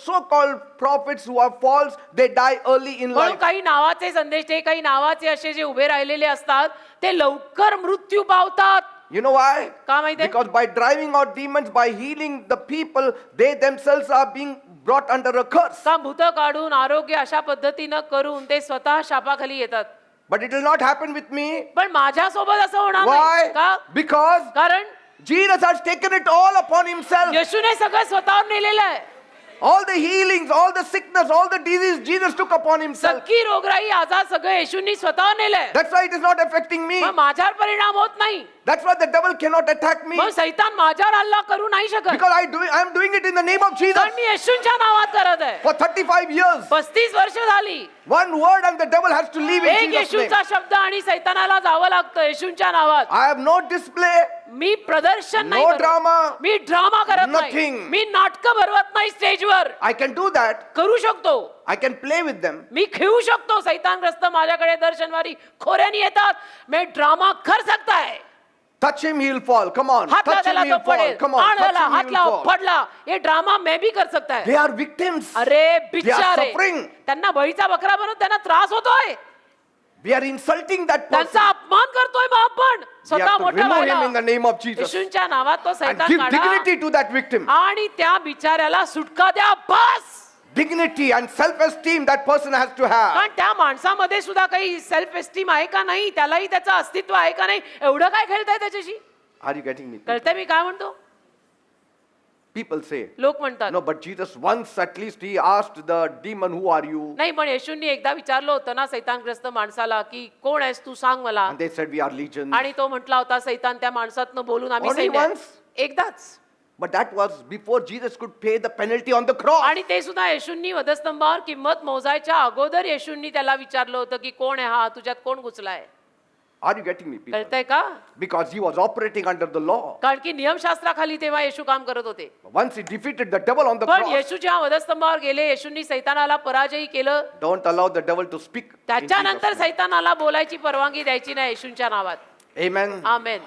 so-called prophets who are false, they die early in म्हणून life. काही नावाचे संदेश, काही नावाचे असे जे उभे राहिलेले असतात ते लवकर मृत्यू पावतात. You know why? का माहितीये? Because by driving out demons, by healing the people, they themselves are being brought under a curse. का भूत काढून आरोग्य अशा पद्धतीनं करून ते स्वतः शापाखाली येतात. But it will not happen with me. पण माझ्यासोबत असं होणार Why? नाही. का? Because कारण Jesus has taken it all upon himself. येशूने सगळं स्वतःवर नेलेलं आहे. All the healings, all the sickness, all the disease, Jesus took upon himself. सगळी रोगराई आजार सगळं येशूंनी स्वतःवर नेलंय. That's why it is not affecting me. मग माझ्यावर परिणाम होत नाही. That's why the devil cannot attack me. मग सैतान माझ्यावर हल्ला करू नाही शकत. Because I am doing it in the name of Jesus. कारण मी येशूंच्या नावात करत आहे. For 35 years. 35 वर्ष झाली. One word and the devil has to leave in एक Jesus' name. येशूचा शब्द आणि सैतानाला जावं लागतं येशूंच्या नावात. I have no display. मी प्रदर्शन नाही No करत. drama. मी ड्रामा करत नाही. Nothing. मी नाटकं भरवत नाही स्टेजवर. I can do that. करू शकतो. I can play with them. मी खेळू शकतो. सैतानग्रस्त माझ्याकडे दर्शनवारी खोऱ्यानी येतात. मैं ड्रामा कर सकता है. Touch him, he'll fall. Come on. हात Touch him, लावला तो he'll fall. पडेल. Come on. Touch आणला him, हात he'll लाव fall. पडला. ये ड्रामा मैं भी कर सकता है. They are victims. अरे बिचारे suffering. त्यांना बळीचा बकरा बनवून त्यांना त्रास होतोय. We are insulting that त्यांचा person. अपमान करतोय मग आपण. We स्वतः have to मोठा remove him in व्हायला the name of Jesus येशूंच्या नावात तो and सैतान give काढा dignity to that victim. आणि त्या बिचाऱ्याला सुटका द्या बस. Dignity and self-esteem that person has to have. कारण त्या माणसामध्ये सुद्धा काही सेल्फ एस्टीम आहे का नाही, त्यालाही त्याचं अस्तित्व आहे का नाही, एवढं काय खेळताय त्याच्याशी. Are you getting me? कळतंय मी काय म्हणतो. People say, लोक म्हणतात no, but Jesus once at least he asked the demon, who are you? नाही, पण येशूंनी एकदा विचारलं होतं ना सैतानग्रस्त माणसाला की कोण आहेस तू, सांग मला. And they said, we are legions. आणि तो म्हटला होता सैतान त्या माणसातनं बोलून आम्ही Only सैन्य आहे." once? एकदाच. But that was before Jesus could pay the penalty on the cross. आणि ते सुद्धा येशूंनी वधस्तंभावर किंमत मोजायच्या अगोदर येशूंनी त्याला विचारलं होतं की कोण आहे हा, तुझ्यात कोण घुसलाय. Are you getting me, people? कळतंय का. Because he was operating under the law. कारण की नियमशास्त्राखाली तेव्हा येशू काम करत होते. Once he defeated the devil on the पण cross, येशू जेव्हा वधस्तंभावर गेले, येशूंनी सैतानाला पराजयी केलं. don't allow the devil to speak. in त्याच्यानंतर Jesus' name. सैतानाला बोलायची परवानगी द्यायची नाही येशूंच्या नावात. Amen. Amen.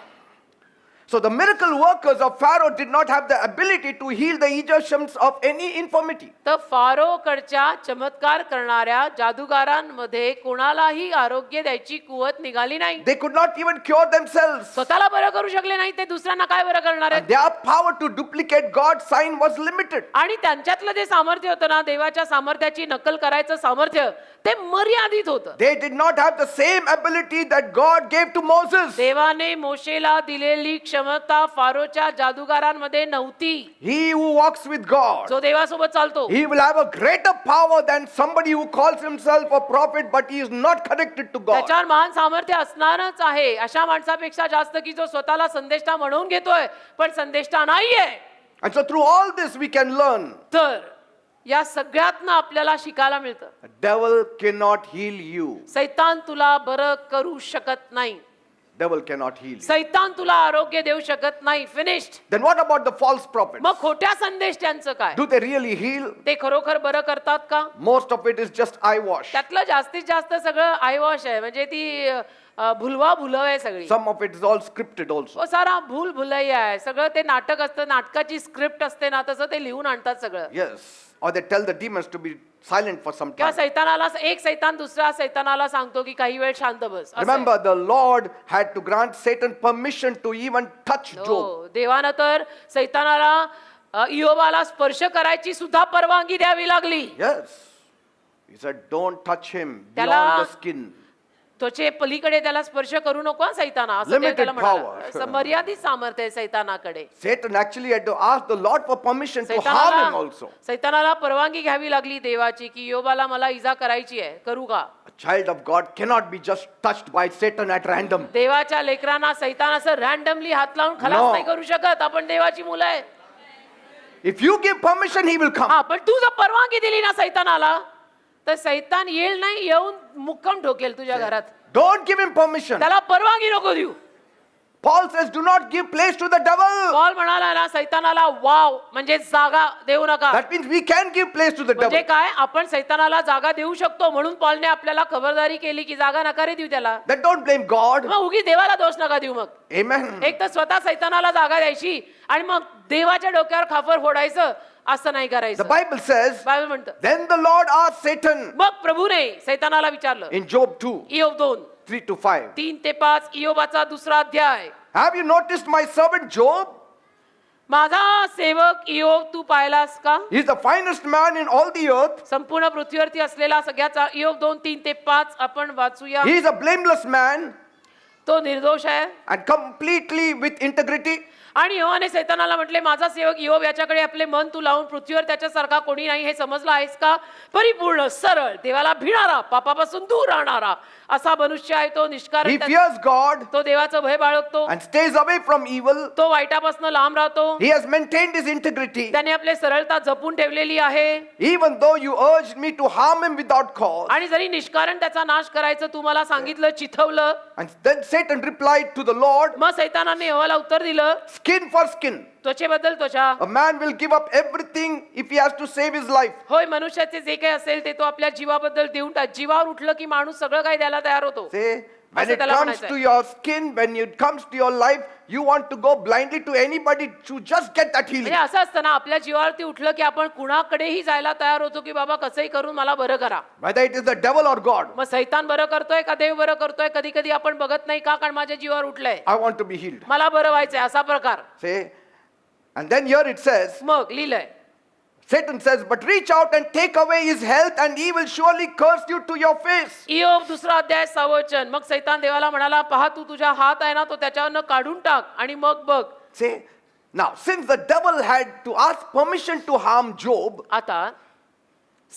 So the miracle workers of Pharaoh did not have the ability to heal the Egyptians of any infirmity. तर फारोकडच्या चमत्कार करणाऱ्या जादूगारांमध्ये कोणालाही आरोग्य द्यायची कुवत निघाली नाही. They could not even cure themselves. स्वतःला बरं करू शकले नाही, ते दुसऱ्यांना काय बरं करणार And आहेत. their power to duplicate God's sign was limited. आणि त्यांच्यातलं जे सामर्थ्य होतं ना, देवाच्या सामर्थ्याची नकल करायचं सामर्थ्य, ते मर्यादित होतं. They did not have the same ability that God gave to Moses. देवाने मोशेला दिलेली क्षमता फारोच्या जादूगारांमध्ये नव्हती. He who walks with God, जो देवासोबत चालतो, he will have a greater power than somebody who calls himself a prophet but he is not connected to God. त्याच्यावर महान सामर्थ्य असणारच आहे, अशा माणसापेक्षा जास्त की जो स्वतःला संदेष्टा म्हणून घेतोय पण संदेष्टा नाहीये. And so through all this we can learn तर या सगळ्यातनं आपल्याला शिकायला मिळतं, the devil cannot heal you. सैतान तुला बरं करू शकत नाही. Devil cannot heal you. सैतान तुला आरोग्य देऊ शकत नाही. Finished. Then what about the false prophets? मग खोट्या संदेष्ट्यांचं काय. Do they really heal? ते खरोखर बरं करतात का. Most of it is just eyewash. त्यातलं जास्तीत जास्त सगळं आयवॉश आहे, म्हणजे ती भुलवा भुलव आहे सगळी. Some of it is all scripted also. ओ सारा भूल भुलैया आहे सगळं. ते नाटक असतं, नाटकाची स्क्रिप्ट असते ना, तसं ते लिहून आणतात सगळं. Yes. Or they tell the demons to be silent for some किंवा time. सैतानाला, एक सैतान दुसऱ्या सैतानाला सांगतो की काही वेळ शांत बस. असं आहे. Remember, the Lord had to grant Satan permission to even touch Job. हो, देवानं तर सैतानाला इयोबाला स्पर्श करायची सुद्धा परवानगी द्यावी लागली. Yes. He said, don't touch him त्याला- beyond the skin. त्वचे पलीकडे त्याला स्पर्श करू नको हं सैताना, असं Limited त्याला म्हणाला. power. असं मर्यादित सामर्थ्य आहे सैतानाकडे. Satan actually had to ask the Lord for permission to harm him also. सैतानाला परवानगी घ्यावी लागली देवाची की योबाला मला इजा करायची आहे, करू का. A child of God cannot be just touched by Satan at random. देवाच्या लेकरांना सैतान असं रॅन्डमली हात लावून खलास No. नाही करू शकत. आपण देवाची मुलं आहे. If you give permission, he will come. हा, पण तू जर परवानगी दिली ना सैतानाला, तर सैतान येईल नाही, येऊन मुक्काम ठोकेल तुझ्या घरात. Don't give him permission. त्याला परवानगी नको देऊ. Paul says, do not give place to the devil. Paul म्हणाला ना सैतानाला वाव म्हणजे जागा देऊ नका. That means we can give place to the म्हणजे devil. काय, आपण सैतानाला जागा देऊ शकतो. म्हणून पॉलने आपल्याला खबरदारी केली की जागा नका रे देऊ त्याला. Then don't blame God. मग उगी देवाला दोष नका देऊ. मग Amen. एक तर स्वतः सैतानाला जागा द्यायची आणि मग देवाच्या डोक्यावर खापर फोडायचं, असं नाही The करायचं. Bible says, बायबल म्हणतं, then the Lord asked Satan मग प्रभूने सैतानाला विचारलं. in Job 2, इयोब 2, 3-5. 3-5 इयोबाचा दुसरा अध्याय. Have you noticed my servant Job? माझा सेवक इयोब तू पाहिलास का. He is the finest man in all the earth. संपूर्ण पृथ्वीवरती असलेला सगळ्याचा. इयोब 2:3-5 आपण वाचूया. He is a blameless man तो निर्दोष आहे and completely with integrity. आणि यहोवाने सैतानाला म्हटले, माझा सेवक इयोब याच्याकडे आपले मन तू लावून पृथ्वीवर त्याच्यासारखा कोणी नाही हे समजलं आहेस का. परिपूर्ण, सरळ, देवाला भिणारा, पापापासून दूर राहणारा असा मनुष्य आहे तो. He निष्कारण, fears God तो देवाचं भय बाळगतो, and stays away from evil. तो वाईटापासून लांब राहतो. He has maintained his integrity. त्याने आपले सरळता जपून ठेवलेली आहे. Even though you urged me to harm him without cause. आणि जरी निष्कारण त्याचा नाश करायचं तू मला सांगितलं, चिथवलं. And then Satan replied to the Lord, मग सैतानाने यहोवाला उत्तर दिलं, skin for skin. त्वचेबद्दल त्वचा. A man will give up everything if he has to save his life. होय, मनुष्याचे जे काही असेल ते तो आपल्या जीवाबद्दल देऊन टाक. जीवावर उठलं की माणूस सगळं काही द्यायला तयार होतो. Say, When असं it त्याला comes to म्हणायचंय. your skin, when it comes to your life, you want to go blindly to anybody to just get that healing. म्हणजे असं असतं ना, आपल्या जीवावरती उठलं की आपण कुणाकडेही जायला तयार होतो की बाबा कसंही करून मला बरं करा. Whether it is the devil or God, मग सैतान बरं करतोय का देव बरं करतोय, कधी कधी आपण बघत नाही का, कारण माझ्या जीवावर उठलंय, I want to be healed. मला बरं व्हायचंय, असा प्रकार. See? And then here it says, मग लिहिलंय, Satan says, but reach out and take away his health and he will surely curse you to your face. इयोब 2 अध्याय 6 वचन. मग सैतान देवाला म्हणाला, पहा तू तुझ्या हात आहे ना तो त्याच्यावरनं काढून टाक आणि मग बघ. See? Now, since the devil had to ask permission to harm Job, आता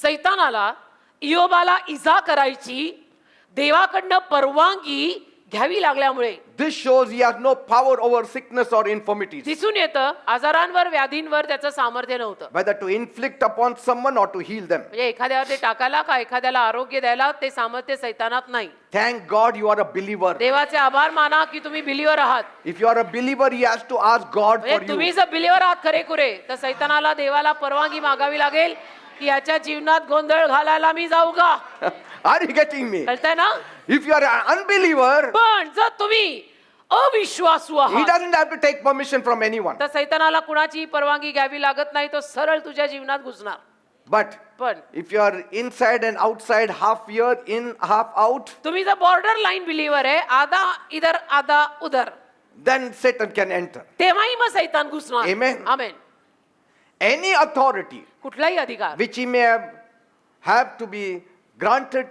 सैतानाला इयोबाला इजा करायची देवाकडनं परवानगी घ्यावी लागल्यामुळे this shows he has no power over sickness or infirmities. दिसून येतं आजारांवर व्याधींवर त्याचं सामर्थ्य नव्हतं. Whether to inflict upon someone or to heal them. म्हणजे एखाद्यावर ते टाकायला का एखाद्याला आरोग्य द्यायला ते सामर्थ्य सैतानात नाही. Thank God you are a believer. देवाचे आभार माना की तुम्ही बिलीवर आहात. If you are a believer, he has to ask God for म्हणजे you. तुम्ही जर बिलीवर आहात खरेखुरे तर सैतानाला देवाला परवानगी मागावी लागेल की याच्या जीवनात गोंधळ घालायला मी जाऊ का. Are you getting me? कळतंय ना. If you are an unbeliever, पण जर तुम्ही अविश्वासू he आहात doesn't have to take permission from anyone. तर सैतानाला कुणाची परवानगी घ्यावी लागत नाही, तो सरळ तुझ्या जीवनात घुसणार. But पण if you are inside and outside, half here in, half out, तुम्ही जर बॉर्डर लाईन बिलीवर आहे, आधा इधर आधा उधर, then Satan can enter. तेव्हाही मग सैतान घुसणार. Amen. आमेन. Any authority कुठलाही अधिकार which he may have to be granted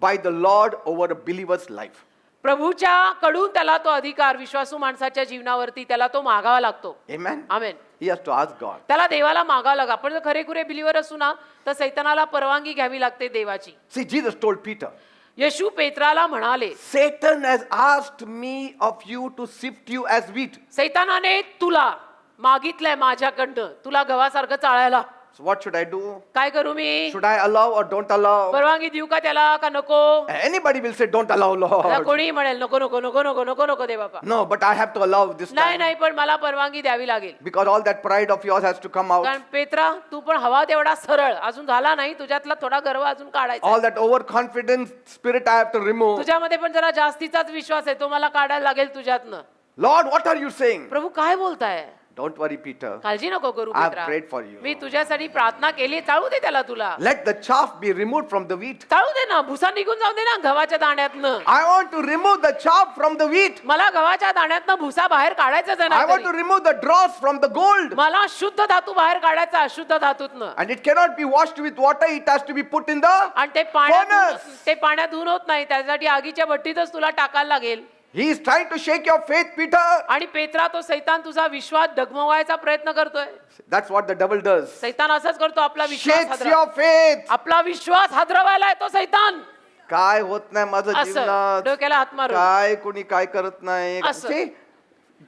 by the Lord over a believer's life. प्रभूच्या कडून त्याला तो अधिकार विश्वासू माणसाच्या जीवनावरती त्याला तो मागावा लागतो. Amen. Amen. He has to ask God. त्याला देवाला मागावं लागतं. आपण जर खरेखुरे बिलीवर असू ना तर सैतानाला परवानगी घ्यावी लागते देवाची. See, Jesus told Peter, येशू पेत्राला म्हणाले, Satan has asked me of you to sift you as wheat. सैतानाने तुला मागितलंय माझ्याकडनं तुला गव्हासारखं चाळायला. So what should I do? काय करू मी. Should I allow or don't allow? परवानगी देऊ का त्याला का नको. Anybody will say, don't allow, आता Lord. कोणी म्हणेल नको नको नको नको नको नको दे बाबा. No, but I have to allow this नाही time. नाही पण मला परवानगी द्यावी लागेल. Because all that pride of yours has to come out. कारण पेत्रा तू पण हवा तेवढा सरळ अजून झाला नाही, तुझ्यातला थोडा गर्व अजून काढायचा. All that overconfident spirit I have to remove. तुझ्यामध्ये पण जरा जास्तीचाच विश्वास आहे तो मला काढायला लागेल तुझ्यातनं. Lord, what are you saying? प्रभू काय बोलताय. Don't worry, Peter. काळजी नको करू I have Petra. prayed for you. मी तुझ्यासाठी प्रार्थना केली, चाळू दे त्याला तुला. Let the chaff be removed from the wheat. चाळू दे ना, भुसा निघून जाऊ दे ना गव्हाच्या दाण्यातनं. I want to remove the chaff from the wheat. मला गव्हाच्या दाण्यातनं भुसा बाहेर काढायचाच आहे I want to ना. remove the dross from the gold. मला शुद्ध धातू बाहेर काढायचा अशुद्ध धातूतनं. And it cannot be washed with water. It has to be put in the आणि ते पाण्यात furnace. ते पाण्यात धुवून होत नाही, त्यासाठी आगीच्या भट्टीतच तुला टाकायला लागेल. He is trying to shake your faith, Peter. आणि पेत्रा तो सैतान तुझा विश्वास डगमवायचा प्रयत्न करतोय. That's what the devil does. सैतान असंच करतो, आपला विश्वास Shakes हादरव- your faith. आपला विश्वास हादरवायला येतो सैतान. काय होत नाही माझं असं जीवनात. डोक्याला हात मारून. काय कोणी काय करत नाही. असं. See,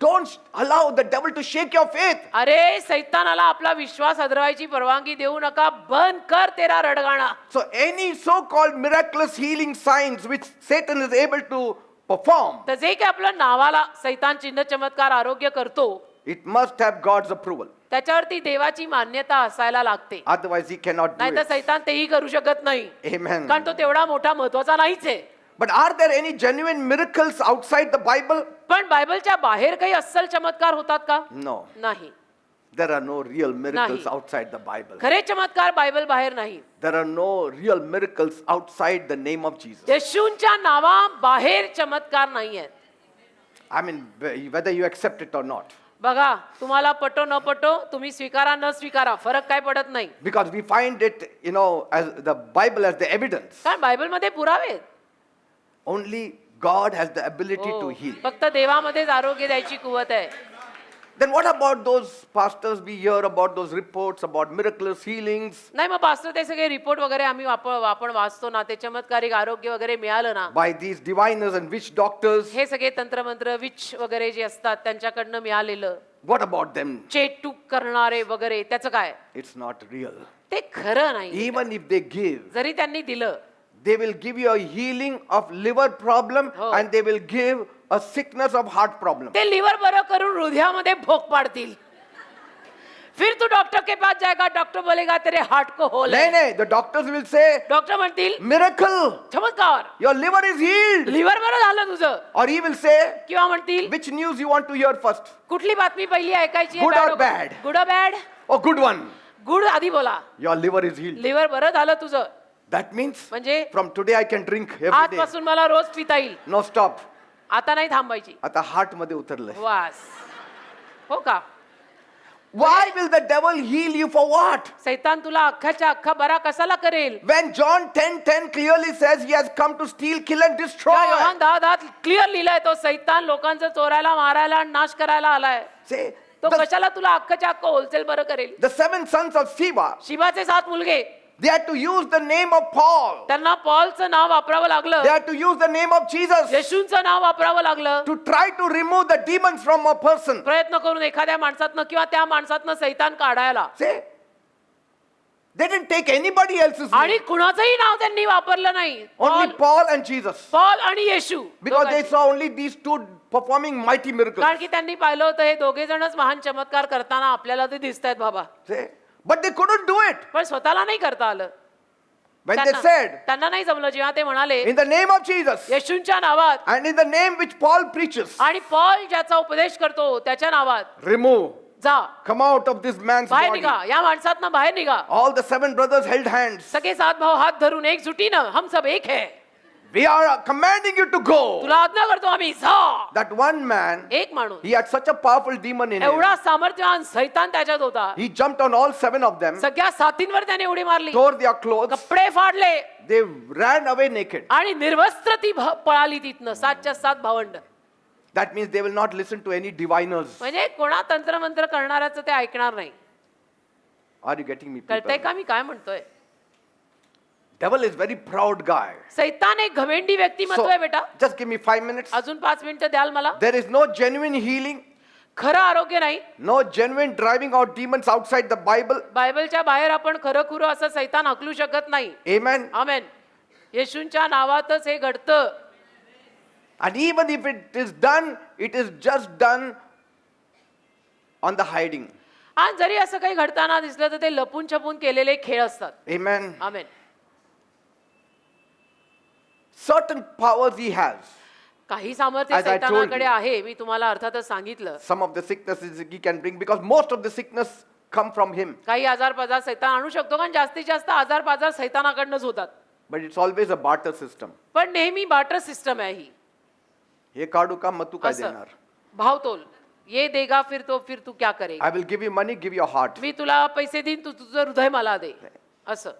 don't allow the devil to shake your faith. अरे सैतानाला आपला विश्वास हादरवायची परवानगी देऊ नका. बंद कर तेरा रडगाणा. So any so-called miraculous healing signs which Satan is able to perform, तर जे काही आपल्या नावाला सैतान चिन्ह चमत्कार आरोग्य करतो it must have God's approval. त्याच्यावरती देवाची मान्यता असायला लागते. Otherwise he cannot do नाहीतर it. सैतान तेही करू शकत नाही. Amen. कारण तो तेवढा मोठा महत्वाचा नाहीच आहे. But are there any genuine miracles outside the Bible? पण बायबलच्या बाहेर काही अस्सल चमत्कार होतात का. No. नाही. There are no real miracles नाही. outside the Bible. खरे चमत्कार बायबल बाहेर नाही. There are no real miracles outside the name of Jesus. येशूंच्या नावा बाहेर चमत्कार नाही आहेत. I mean, whether you accept it or not. बघा तुम्हाला पटो न पटो, तुम्ही स्वीकारा न स्वीकारा, फरक काय पडत नाही. Because we find it, as the Bible as the evidence. कारण बायबलमध्ये पुरावे आहेत. Only God has the ability to हो. heal. फक्त देवामध्येच आरोग्य द्यायची कुवत आहे. Then what about those pastors we hear about those reports about miraculous healings नाही मग पास्टर ते सगळे रिपोर्ट वगैरे आपण वाचतो ना, ते चमत्कारिक आरोग्य वगैरे मिळालं ना, by these diviners and witch doctors? हे सगळे तंत्रमंत्र विच वगैरे जे असतात त्यांच्याकडनं मिळालेलं, What about them? चेटूक करणारे वगैरे, त्याचं काय. It's not real. ते खरं नाही. Even if they give, जरी त्यांनी दिलं, they will give you a healing of liver problem हो. and they will give a sickness of heart problem. ते लिव्हर बरं करून हृदयामध्ये भोग पाडतील. फिर तू डॉक्टर के पास जाएगा, डॉक्टर बोलेगा तेरे हार्ट को होल नहीं है. नहीं, the doctors will say doctor म्हणतील miracle, चमत्कार, your liver is healed. Liver बरं झालं तुझं. Or he will say, किंवा म्हणतील which news you want to hear first? कुठली बातमी पहिली ऐकायची Good or bad? Good bad? Oh, good one. Good आधी बोला. Your liver is healed. Liver बरं झालं तुझं That means म्हणजे from today I can drink every day. आजपासून मला रोज पिता येईल. No, stop. आता नाही थांबायची. आता हार्ट मध्ये उतरलंय. वास. हो का? Why will the devil heal you for what? सैतान तुला अख्खाच्या अख्खा बरा कशाला करेल? When John 10:10 clearly says he has come to steal, kill and destroy. योहान 10:10 क्लिअर लिहिलंय तो सैतान लोकांचं चोरायला, मारायला आणि नाश करायला आलाय. Say, तो the, कशाला तुला अख्खाच्या अख्खा होलसेल बरं करेल? the 7 sons of Sheba, शिवाचे 7 मुलगे, they had to use the name of Paul. त्यांना पॉलचं नाव वापरावं लागलं, They had to use the name of Jesus येशूंचं नाव वापरावं लागलं, to try to remove the demons from a person. प्रयत्न करून एखाद्या माणसातनं किंवा त्या माणसातनं सैतान काढायला. Say, they didn't take anybody else's आणि name. कुणाचंही नाव त्यांनी वापरलं नाही. Only Paul and Jesus. Paul आणि येशू. Because they दोघांची. saw only these two performing mighty miracles. कारण की त्यांनी पाहिलं होतं हे दोघे जणच महान चमत्कार करताना आपल्याला ते दिसतायत बाबा. Say, but they couldn't do it. पण स्वतःला नाही करता आलं. When they said, त्यांना नाही जमलं जेव्हा ते म्हणाले in the name of Jesus येशूंच्या नावात and in the name which Paul preaches, आणि पॉल ज्याचा उपदेश करतो त्याच्या नावात remove, जा, come out of this man's बाहेर body. निघा, या माणसातनं बाहेर निघा. All the 7 brothers held hands. सगळे 7 भाऊ हात धरून एकजुटीनं हम सब एक है. We are commanding you to go. तुला आज्ञा करतो आम्ही, जा. That one man, एक माणूस, he had such a powerful demon in him. एवढा सामर्थ्यवान सैतान त्याच्यात होता. He jumped on all 7 of them, सगळ्या साथींवर त्याने उडी मारली, tore their clothes, कपडे फाडले they ran away naked. आणि निर्वस्त्र ती पळाली तिथनं. 7च्या 7 भावंड. That means they will not listen to any diviners. म्हणजे कोणा तंत्रमंत्र करणाऱ्याचं ते ऐकणार नाही. Are you getting me, कळतंय people? का मी काय म्हणतोय? Devil is very proud guy. सैतान एक घमेंडी व्यक्तिमत्व So, आहे बेटा. just give me 5 minutes. अजून 5 मिनिटं द्याल मला? There is no genuine healing, खरं आरोग्य नाही. no genuine driving out demons outside the Bible. बायबलच्या बाहेर आपण खरं खुरं असं सैतान हकलू शकत नाही. Amen. आमेन. येशूंच्या नावातच हे घडतं. And even if it is done, it is just done on the hiding. आणि जरी असं काही घडताना दिसलं तर ते लपून छपून केलेले खेळ असतात. Amen. Amen. Certain powers he has. काही सामर्थ्य As I told सैतानाकडे you. आहे. मी तुम्हाला अर्थातच सांगितलं. Some of the sicknesses he can bring because most of the sickness come from him. काही आजार पाजार सैतान आणू शकतो कारण जास्तीत जास्त आजार पाजार सैतानाकडनंच होतात. But it's always a barter system. पण नेहमी बार्टर सिस्टम आहे ही. हे काढू का मग तू काय असं देणार? भावतोल. ये देगा फिर तू क्या करेगा. I will give you money, give your heart. मी तुला पैसे देईन, तू तुझं हृदय मला दे. असं.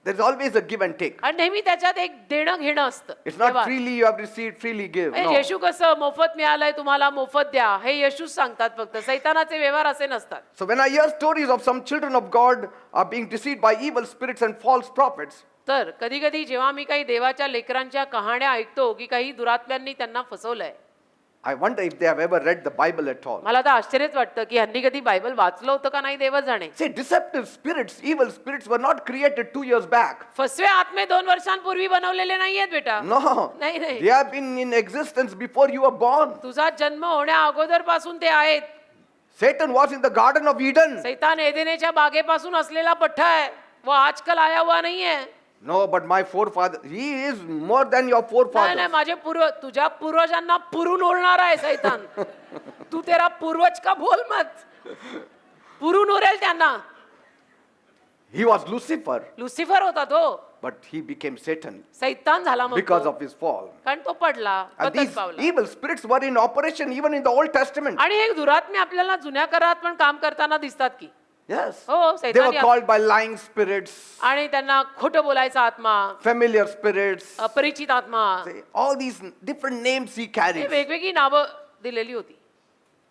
There is always a give and take. आणि नेहमी त्याच्यात एक देणं घेणं असतं. It's not तेव्हा- freely you have received, freely give. म्हणजे No. येशू कसं मोफत मिळालंय तुम्हाला मोफत द्या हे येशूच सांगतात फक्त. सैतानाचे व्यवहार असे नसतात. So when I hear stories of some children of God are being deceived by evil spirits and false prophets, तर कधी कधी जेव्हा मी काही देवाच्या लेकरांच्या कहाण्या ऐकतो की काही दुरात्म्यांनी त्यांना फसवलंय, I wonder if they have ever read the Bible at all. मला तर आश्चर्यच वाटतं की ह्यांनी कधी बायबल वाचलं होतं का नाही देवच जाणे. See, deceptive spirits, evil spirits were not created 2 years back. फसवे आत्मे 2 वर्षांपूर्वी बनवलेले नाहीयेत बेटा. No. नाही नाही. They have been in existence before you were born. तुझा जन्म होण्या अगोदर पासून ते आहेत. Satan was in the Garden of Eden. सैतान एदेनेच्या बागेपासून असलेला पठ्ठा आहे. वो आजकल आया हुआ नहीं है. No, but my forefather, he is more than your नाही forefather. नाही माझे तुझ्या पूर्वजांना पुरून उरणार आहे सैतान. तू तेरा पूर्वज का बोल मत. पुरून उरेल त्यांना. He was Lucifer, लुसिफर होता तो, but he became Satan सैतान झाला मग because तो. of his fall. कारण तो पडला, And पतन these पावला. evil spirits were in operation even in the Old Testament. आणि हे दुरात्मे आपल्याला जुन्या करारात पण काम करताना दिसतात की. Yes. हो, They were सैतानी called by lying spirits, आणि त्यांना खोटं बोलायचा आत्मा, familiar spirits. अपरिचित आत्मा, Say, all these different names he हे carries. वेगवेगळी नावं दिलेली होती.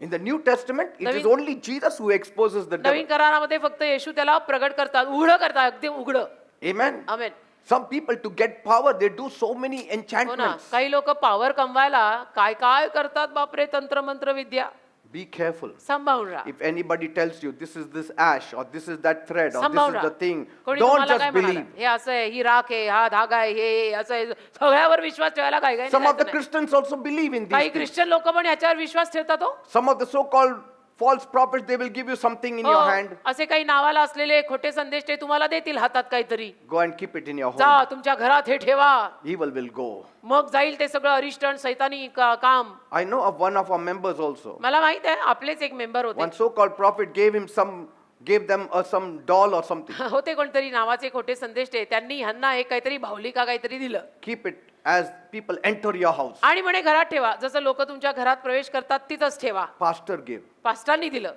In the New Testament, it is Naveen- only Jesus who exposes the Naveen devil. करारामध्ये फक्त येशू त्याला प्रगट करतात, उघडं करतात, अगदी उघडं. Amen. Amen. Some people to get power, they do so many हो ना. enchantments. काही लोक पॉवर कमवायला काय काय करतात बापरे, तंत्र मंत्र विद्या. Be careful. सांभाळून राहा. If anybody tells you this is this ash or this is that thread or this सांभाळून is the राहा. thing, कोणी don't तुम्हाला just काय म्हणाला, believe. हे असं आहे, ही राख आहे, हा धागा आहे, हे असं आहे, सगळ्यावर विश्वास ठेवायला काय काय Some of the नाही. Christians also believe in काही these things. ख्रिश्चन लोक पण याच्यावर विश्वास ठेवतात. हो Some of the so-called false prophets, they will give you something in हो, your hand. असे काही नावाला असलेले खोटे संदेश ते तुम्हाला देतील हातात काहीतरी. Go and keep it in your जा home. तुमच्या घरात हे ठेवा. Evil will go. मग जाईल ते सगळं अरिष्ट आणि सैतानी काम. I know of one of our members also. मला माहित आहे आपलेच एक मेंबर होते. One so-called prophet gave them some doll or something. होते कोणतरी नावाचे खोटे संदेश त्यांनी ह्यांना एक काहीतरी भावली का काहीतरी दिलं. Keep it as people enter your house. आणि म्हणे घरात ठेवा, जसं लोक तुमच्या घरात प्रवेश करतात तिथंच ठेवा. Pastor gave. पास्टरांनी दिलं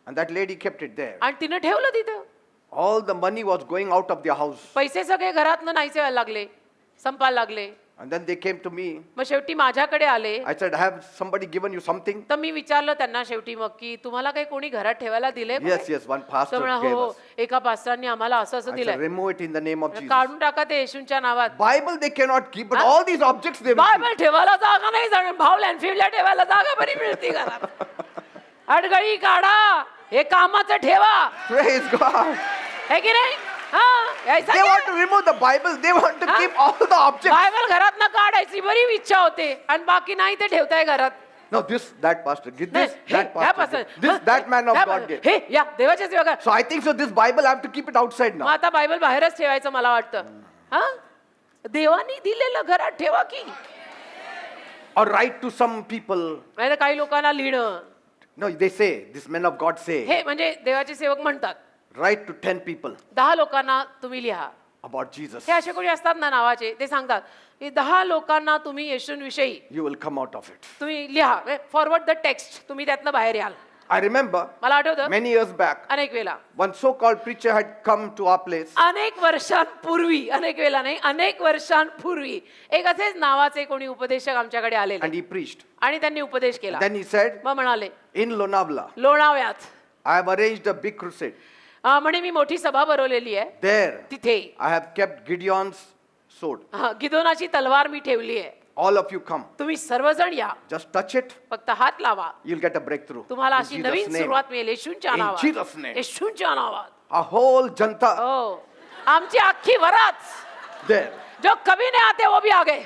And that lady kept it there. आणि तिनं ठेवलं तिथं. All the money was going out of their house. पैसे सगळे घरातनं नाहीसे व्हायला लागले, संपायला लागले. And then they came to me. मग शेवटी माझ्याकडे आले. I said, have somebody given you something? तर मी विचारलं त्यांना शेवटी मग की तुम्हाला काही कोणी घरात ठेवायला दिले? Yes, one pastor gave हो, us. एका पास्टरांनी आम्हाला असं असं I दिलंय. said, remove it in the name of Jesus. काढून टाका ते येशूंच्या नावात. Bible they cannot keep, but all these objects they will keep. Bible ठेवायला जागा नाही, जाणून भावल्या आणि फिवल्या ठेवायला जागा बरी मिळते घरात. अडगळी काढा, हे कामाचं ठेवा. Praise God. है की नाही? They want to remove the Bible. They want to keep all the objects. Bible घरात ना काढायची बरी इच्छा होते आणि बाकी नाही ते ठेवताय घरात. No, that pastor, give this, हे, that ह्या pastor, pastor, this, that man of ह्या God pastor, gave. हे या देवाच्या सेवा. So I think so. This Bible I have to keep it outside मग now. आता बायबल बाहेरच ठेवायचं मला वाटतं. हा, देवानी दिलेलं घरात ठेवा की. Or write to some people. नाही तर काही लोकांना लिहिणं. No, they say, this men of God say, हे म्हणजे देवाचे सेवक म्हणतात write to 10 people 10 लोकांना तुम्ही लिहा. about Jesus. हे असे कोणी असतात ना नावाचे, ते सांगतात की 10 लोकांना तुम्ही येशूंविषयी You will come out of it. तुम्ही लिहा. फॉरवर्ड द टेक्स्ट, तुम्ही त्यातनं बाहेर याल. I remember मला आठवतं many years back, अनेक वेळा, one so-called preacher had come to our place. अनेक वर्षांपूर्वी, अनेक वेळा नाही, अनेक वर्षांपूर्वी एक असेच नावाचे कोणी उपदेशक आमच्याकडे आले And he preached. आणि त्यांनी उपदेश केला. Then he said, मग म्हणाले in Lonavla, लोणावळ्यात I have arranged a big crusade. म्हणे मी मोठी सभा भरवलेली आहे. There, तिथे I have kept Gideon's sword. गिदोनाची तलवार मी ठेवली आहे. All of you come. तुम्ही सर्वजण या, Just touch it. फक्त हात लावा, You'll get a breakthrough. तुम्हाला In अशी Jesus' नवीन name. सुरुवात मिळेल येशूंच्या In नावात. Jesus' name. येशूंच्या नावात. A whole janta हो, आमची अख्खी वरात there. जो कभी नहीं आते वो भी आ गए.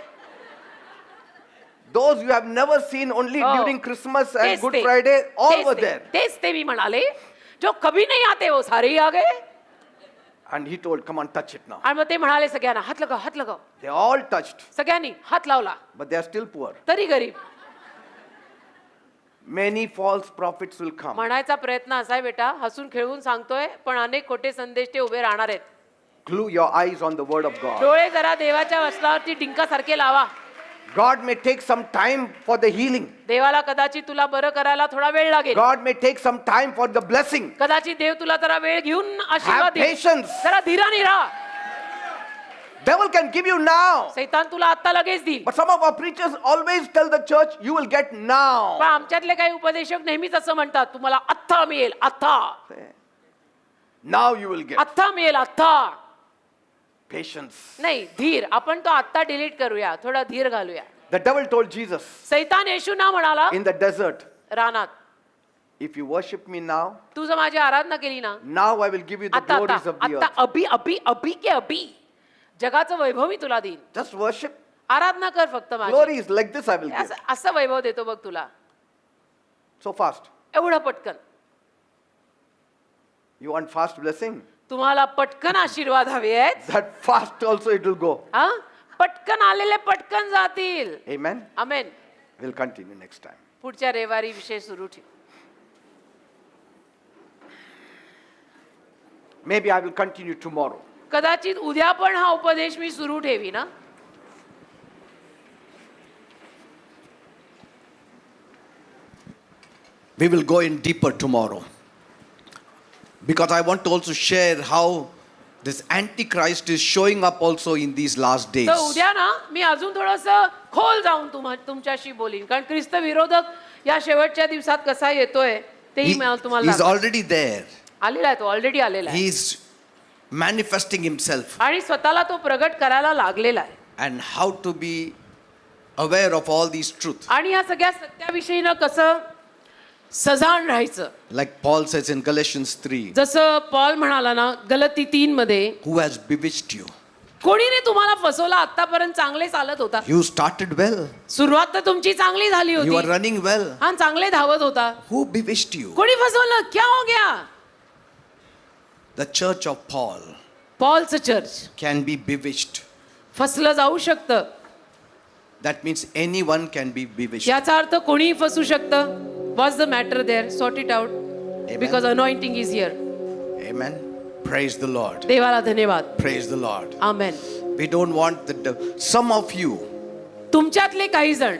Those you have never seen only Oh. during Christmas and तेच Good ते. Friday, all तेच were ते. there. तेच ते मी म्हणाले, जो कभी नहीं आते वो सारे ही आ गए. And he told, come on, touch it now. आणि मग ते म्हणाले सगळ्यांना हात लगाव, हात लगाव. They all touched, सगळ्यांनी हात लावला, but they are still poor. तरी गरीब. Many false prophets will come. म्हणायचा प्रयत्न असा आहे बेटा, हसून खेळून सांगतोय, पण अनेक खोटे संदेश ते उभे राहणार आहेत. Glue your eyes on the word of God. डोळे जरा देवाच्या वचनावरती डिंकासारखे लावा. God may take some time for the healing. देवाला कदाचित तुला बरं करायला थोडा वेळ लागेल. God may take some time for the blessing. कदाचित देव तुला जरा वेळ घेऊन आशीर्वाद Have देईल. patience. जरा धीराने राहा. Devil can give you now. सैतान तुला आता लगेच देईल. But some of our preachers always tell the church, you will get पण now. आमच्यातले काही उपदेशक नेहमीच असं म्हणतात, तुम्हाला आत्ता मिळेल, आत्ता, Now you will get. आत्ता मिळेल, आत्ता. Patience. नाही, धीर. आपण तो आत्ता डिलीट करूया, थोडा धीर घालूया. The devil told Jesus सैतान येशूंना म्हणाला in the desert, रानात, if you worship me now, तू जर माझी आराधना केली ना, now I will give you the आता glories of the आता earth. अभी अभी अभी के अभी जगाचं वैभव मी तुला देईन. Just worship. आराधना कर फक्त माझी. Glories like this I will give. असं वैभव देतो बघ तुला, So fast. एवढं पटकन. You want fast blessing? तुम्हाला पटकन आशीर्वाद हवे आहेत. That fast also it will go. हा, पटकन आलेले पटकन जातील. Amen. आमेन. We'll continue next time. पुढच्या रविवारी विषय सुरू ठेवू. Maybe I will continue tomorrow. कदाचित उद्या पण हा उपदेश मी सुरू ठेवी ना. We will go in deeper tomorrow. Because I want to also share how this Antichrist is showing up also in these last days. तर उद्या ना मी अजून थोडंसं खोल जाऊन तुमच्याशी बोलीन, कारण ख्रिस्त विरोधक या शेवटच्या दिवसात कसा येतोय तेही मला तुम्हाला He's दाखवेन. already there. आलेला आहे तो, ऑलरेडी आलेला आहे He's manifesting himself आणि स्वतःला तो प्रगट करायला लागलेला आहे. and how to be aware of all these truths. आणि या सगळ्या सत्याविषयीनं कसं सजाण राहायचं. Like Paul says in Galatians 3, जसं पॉल म्हणाला ना गलती 3 मध्ये, who has bewitched you? कोणीने तुम्हाला फसवला? आतापर्यंत चांगले चालत होता, You started well. सुरुवात तर तुमची चांगली झाली You were होती, running well. हा चांगले धावत होता. Who bewitched you? कोणी फसवलं? क्या हो गया? The church of Paul पॉलचं चर्च can be bewitched. फसलं जाऊ शकतं. That means anyone can be bewitched. याचा अर्थ कोणीही फसू शकतं. What's the matter there? Sort it out. Because anointing is here. Amen. Praise the Lord. देवाला धन्यवाद. Praise the Lord. Amen. We don't want some of you, तुमच्यातले काही जण,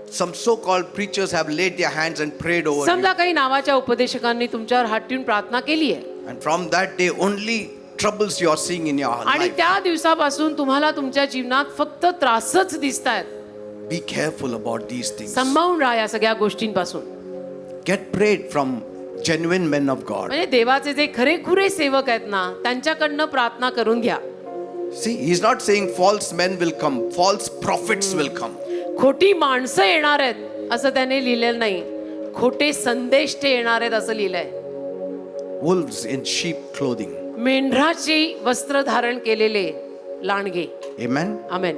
some so-called preachers have laid their hands and prayed over you. समजा काही नावाच्या उपदेशकांनी तुमच्यावर हात ठेवून प्रार्थना केली आहे, And from that day only troubles you are seeing in your आणि life. त्या दिवसापासून तुम्हाला तुमच्या जीवनात फक्त त्रासच दिसतायत. Be careful about these things. सांभाळून राहा या सगळ्या गोष्टींपासून. Get prayed from genuine men of God. म्हणजे देवाचे जे खरेखुरे सेवक आहेत ना, त्यांच्याकडनं प्रार्थना करून घ्या. See, he's not saying false men will come, false prophets will come. खोटी माणसं येणार आहेत असं त्याने लिहिलेलं नाही, खोटे संदेश ते येणार आहेत असं लिहिलंय. Wolves in sheep clothing. मेंढराची वस्त्र धारण केलेले Landge. Amen. Amen.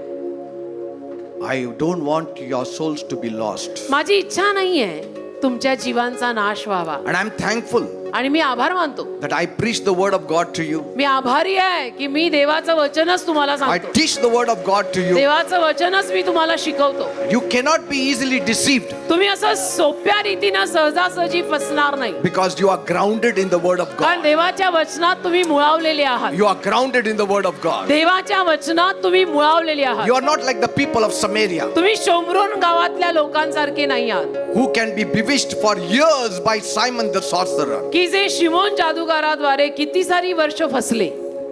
I don't want your souls to be lost. माझी इच्छा नाहीये तुमच्या जीवांचा नाश व्हावा, And I'm thankful आणि मी आभार मानतो. that I preach the word of God to you. मी आभारी आहे की मी देवाचं वचनच तुम्हाला I सांगतो. teach the word of God to you. देवाचं वचनच मी तुम्हाला शिकवतो. You cannot be easily deceived तुम्ही असं सोप्या रीतीनं सहजासहजी फसणार नाही, because you are grounded in the word of कारण God. देवाच्या वचनात तुम्ही मुळावलेले आहात. You are grounded in the word of God. देवाच्या वचनात तुम्ही मुळावलेले आहात. You are not like the people of Samaria तुम्ही शोमरोन गावातल्या लोकांसारखे नाही आहात, who can be bewitched for years by Simon the sorcerer. की जे शिमोन जादूगाराद्वारे किती सारी वर्ष फसले.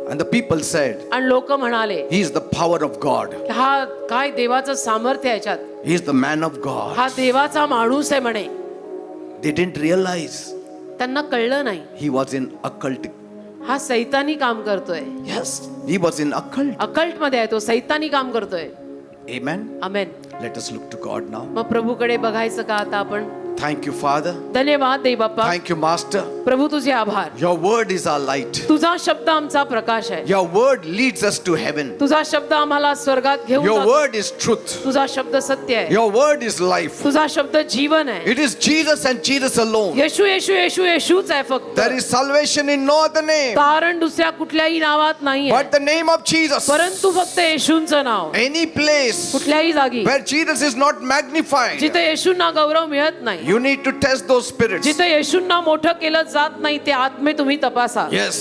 And the people said, आणि लोक म्हणाले, he is the power of God. हा काय देवाचं सामर्थ्य आहे याच्यात, He is the man of God. हा देवाचा माणूस आहे म्हणे. They didn't realize त्यांना कळलं नाही he was in occult. हा सैतानी काम करतोय. Yes, he was in occult. Occult मध्ये आहे तो, सैतानी काम करतोय. Amen. Amen. Let us look to God now. मग प्रभूकडे बघायचं का आता आपण? Thank you, Father. धन्यवाद दे बाप्पा. Thank you, Master. प्रभू तुझे आभार. Your word is our light. तुझा शब्द आमचा प्रकाश आहे. Your word leads us to heaven. तुझा शब्द आम्हाला स्वर्गात घेऊन Your जातो. word is truth. तुझा शब्द सत्य आहे. Your word is life. तुझा शब्द जीवन आहे. It is Jesus and Jesus alone. येशू येशू येशू येशूच आहे फक्त. There is salvation in no other name तारण दुसऱ्या कुठल्याही नावात नाही but the name of Jesus. परंतु फक्त येशूंचं नाव. Any place कुठल्याही जागी where Jesus is not magnified, जिथे येशूंना गौरव मिळत नाही, you need to test those spirits. जिथे येशूंना मोठं केलं जात नाही, ते आत्मे तुम्ही तपासा. Yes,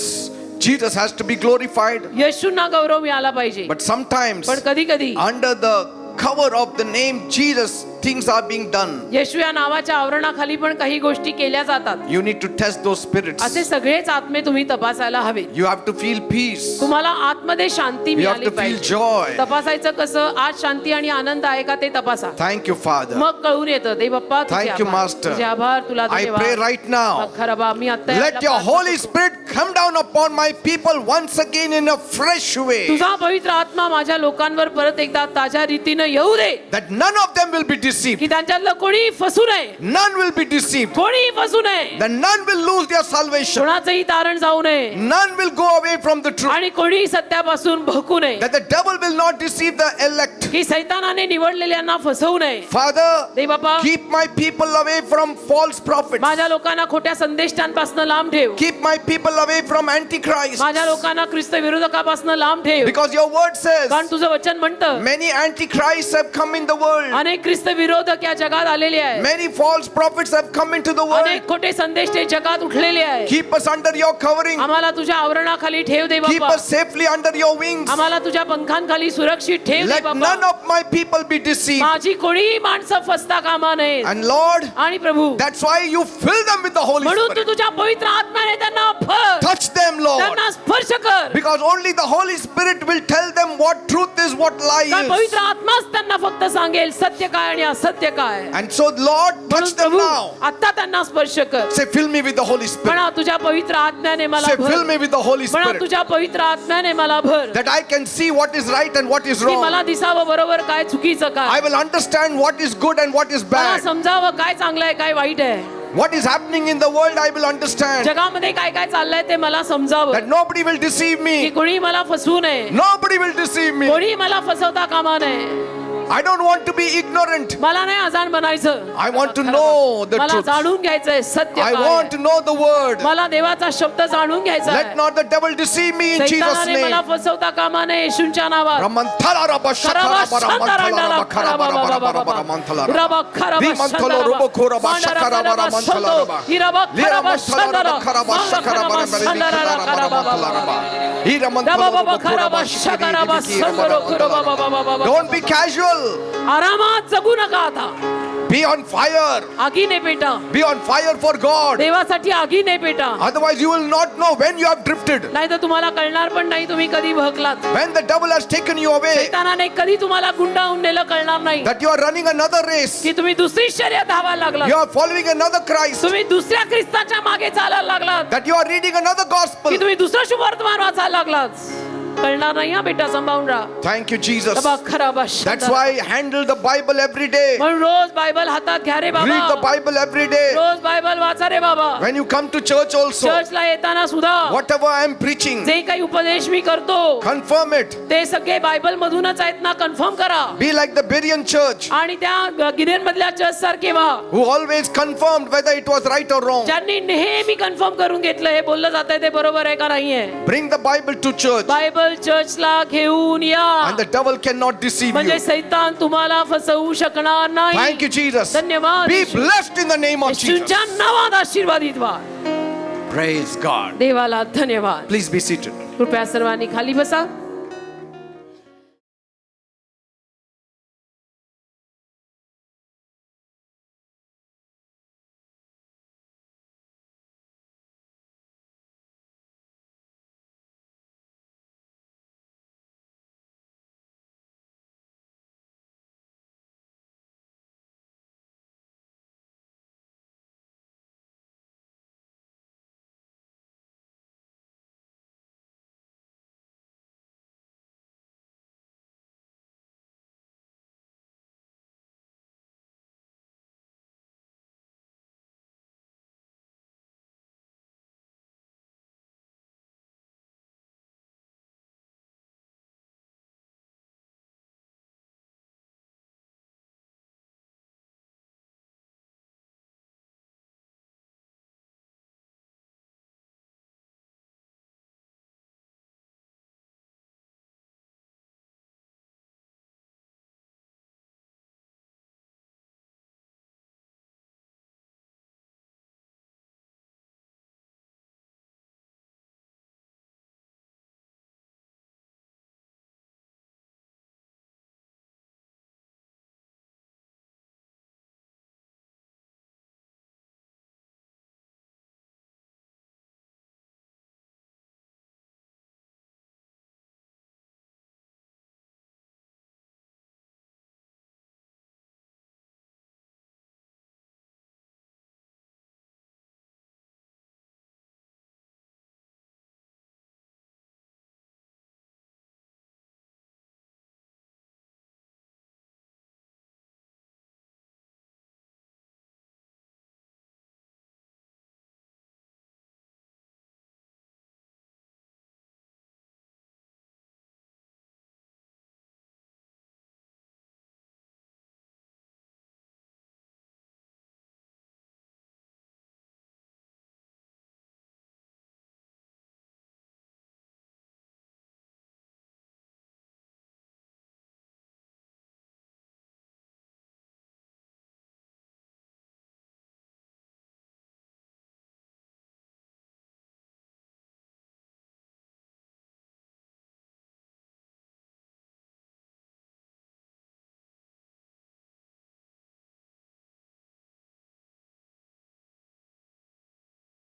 Jesus has to be glorified, येशूंना गौरव मिळाला पाहिजे. but sometimes पण कधी कधी under the cover of the name Jesus, things are being done. येशू या नावाच्या आवरणाखाली पण काही गोष्टी केल्या जातात. You need to test those spirits. असे सगळेच आत्मे तुम्ही तपासायला हवे. You have to feel peace. तुम्हाला आतमध्ये शांती You have मिळाली to feel पाहिजे. joy. तपासायचं कसं? आज शांती आणि आनंद आहे का ते तपासा. Thank you, Father. मग कळून येतं. दे बाप्पा तुझे Thank you, आभार. Master. तुझे आभार. तुला I धन्यवाद. pray right now, खरं बा, मी आता let your Holy Spirit come down upon my people once again in a fresh way, तुझा पवित्र आत्मा माझ्या लोकांवर परत एकदा ताज्या रीतीनं येऊ दे, that none of them will be deceived. की त्यांच्यातलं कोणी फसू नये. None will be deceived. कोणी फसू नये. That none will lose their salvation. कोणाचंही तारण जाऊ नये. None will go away from the truth. आणि कोणी सत्यापासून भटकू नये. That the devil will not deceive the elect. की सैतानाने निवडलेल्यांना फसवू नये. Father, they Bappa, keep my people away from false prophets. माझ्या लोकांना खोट्या संदेष्टांपासून लांब ठेव. Keep my people away from antichrist. माझ्या लोकांना ख्रिस्त विरोधकापासून लांब ठेव. Because your word says कारण तुझं वचन म्हणतं many antichrists have come in the world. अनेक ख्रिस्त विरोधक या जगात आलेले आहेत. Many false prophets have come into the world. अनेक खोटे संदेश ते जगात उठलेले आहेत. Keep us under your covering. आम्हाला तुझ्या आवरणाखाली ठेव दे Keep Bappa. us safely under your wings. आम्हाला तुझ्या पंखांखाली सुरक्षित ठेव दे Let Bappa. none of my people be deceived. माझी कोणीही माणसं फसता कामा नये. And Lord, आणि प्रभू, that's why you fill them with the Holy म्हणून तू Spirit. तुझ्या पवित्र आत्म्याने त्यांना भर. Touch them, Lord. त्यांना स्पर्श कर. Because only the Holy Spirit will tell them what truth is, what lie कारण पवित्र is. आत्माच त्यांना फक्त सांगेल सत्य काय आणि असत्य काय. And so, Lord, touch म्हणून them प्रभू, now. आता त्यांना स्पर्श कर. Say, fill me with the Holy Spirit. म्हणा तुझ्या पवित्र आत्म्याने मला Say, भर. fill me with the Holy म्हणा Spirit. तुझ्या पवित्र आत्म्याने मला भर. That I can see what is right and what is की मला wrong. दिसावं बरोबर काय चुकीचं I काय. will understand what is good and what is मला bad. समजावं काय चांगलं आहे काय वाईट आहे. What is happening in the world, I will understand. जगामध्ये काय काय चाललंय ते मला समजावं, That nobody will deceive की me. कोणी मला फसवू नये, Nobody will deceive me. कोणी मला फसवता कामा नये. I don't want to be ignorant. मला नाही अजाण बनायचं, I want to know the मला truth. जाणून घ्यायचंय सत्य I काय want to आहे. know the word. मला देवाचा शब्द जाणून घ्यायचा Let आहे. not the devil deceive me in Jesus' सैतानाने मला name. फसवता कामा नये येशूच्या नावात. Ramanthala rabba shakara bara manthala rabba khara bara bara bara bara manthala rabba. Vi manthala rubo khora ba shakara bara manthala rabba. Lira manthala rabba khara ba shakara bara bara vi khara bara manthala rabba. Hira manthala rubo khora ba shakara ba sandara. Don't be casual. आरामात जगू नका आता. Be on fire. आगीने PETA, Be on fire for God. देवासाठी आगीने PETA. Otherwise you will not know when you have drifted. नाही तर तुम्हाला कळणार पण नाही तुम्ही कधी भकलात. When the devil has taken you away. सैतानाने कधी तुम्हाला गुंडाळून नेलं कळणार नाही, That you are running another race. की तुम्ही दुसरी शर्यत धावायला You लागलात, are following another Christ. तुम्ही दुसऱ्या ख्रिस्ताच्या मागे चालायला लागलात, That you are reading another gospel. की तुम्ही दुसरं शुभवर्तमान वाचायला लागलात. कळणार नाही हा बेटा, सांभाळून राहा. Thank you, Jesus. बाबा खरा बा That's why handle the Bible every day. म्हणून रोज बायबल हातात घ्या रे Read the बाबा, Bible every day. रोज बायबल वाचा रे बाबा. When you come to church also, चर्चला येताना सुद्धा whatever I am preaching, जे काही उपदेश मी करतो confirm it. ते सगळे बायबल मधूनच आहेत ना, कन्फर्म करा. Be like the Berean church, आणि त्या गिदेन मधल्या चर्च सारखे व्हा, who always confirmed whether it was right or wrong. ज्यांनी नेहमी कन्फर्म करून घेतलं हे बोललं जातंय ते बरोबर आहे का नाहीये. Bring the Bible to church, Bible चर्चला घेऊन या, and the devil cannot deceive म्हणजे you. सैतान तुम्हाला फसवू शकणार नाही. Thank you, Jesus. धन्यवाद. Be blessed in the name of Jesus. येशूच्या नावात आशीर्वादित व्हा. Praise God. देवाला धन्यवाद. Please be seated. कृपया सर्वांनी खाली बसा.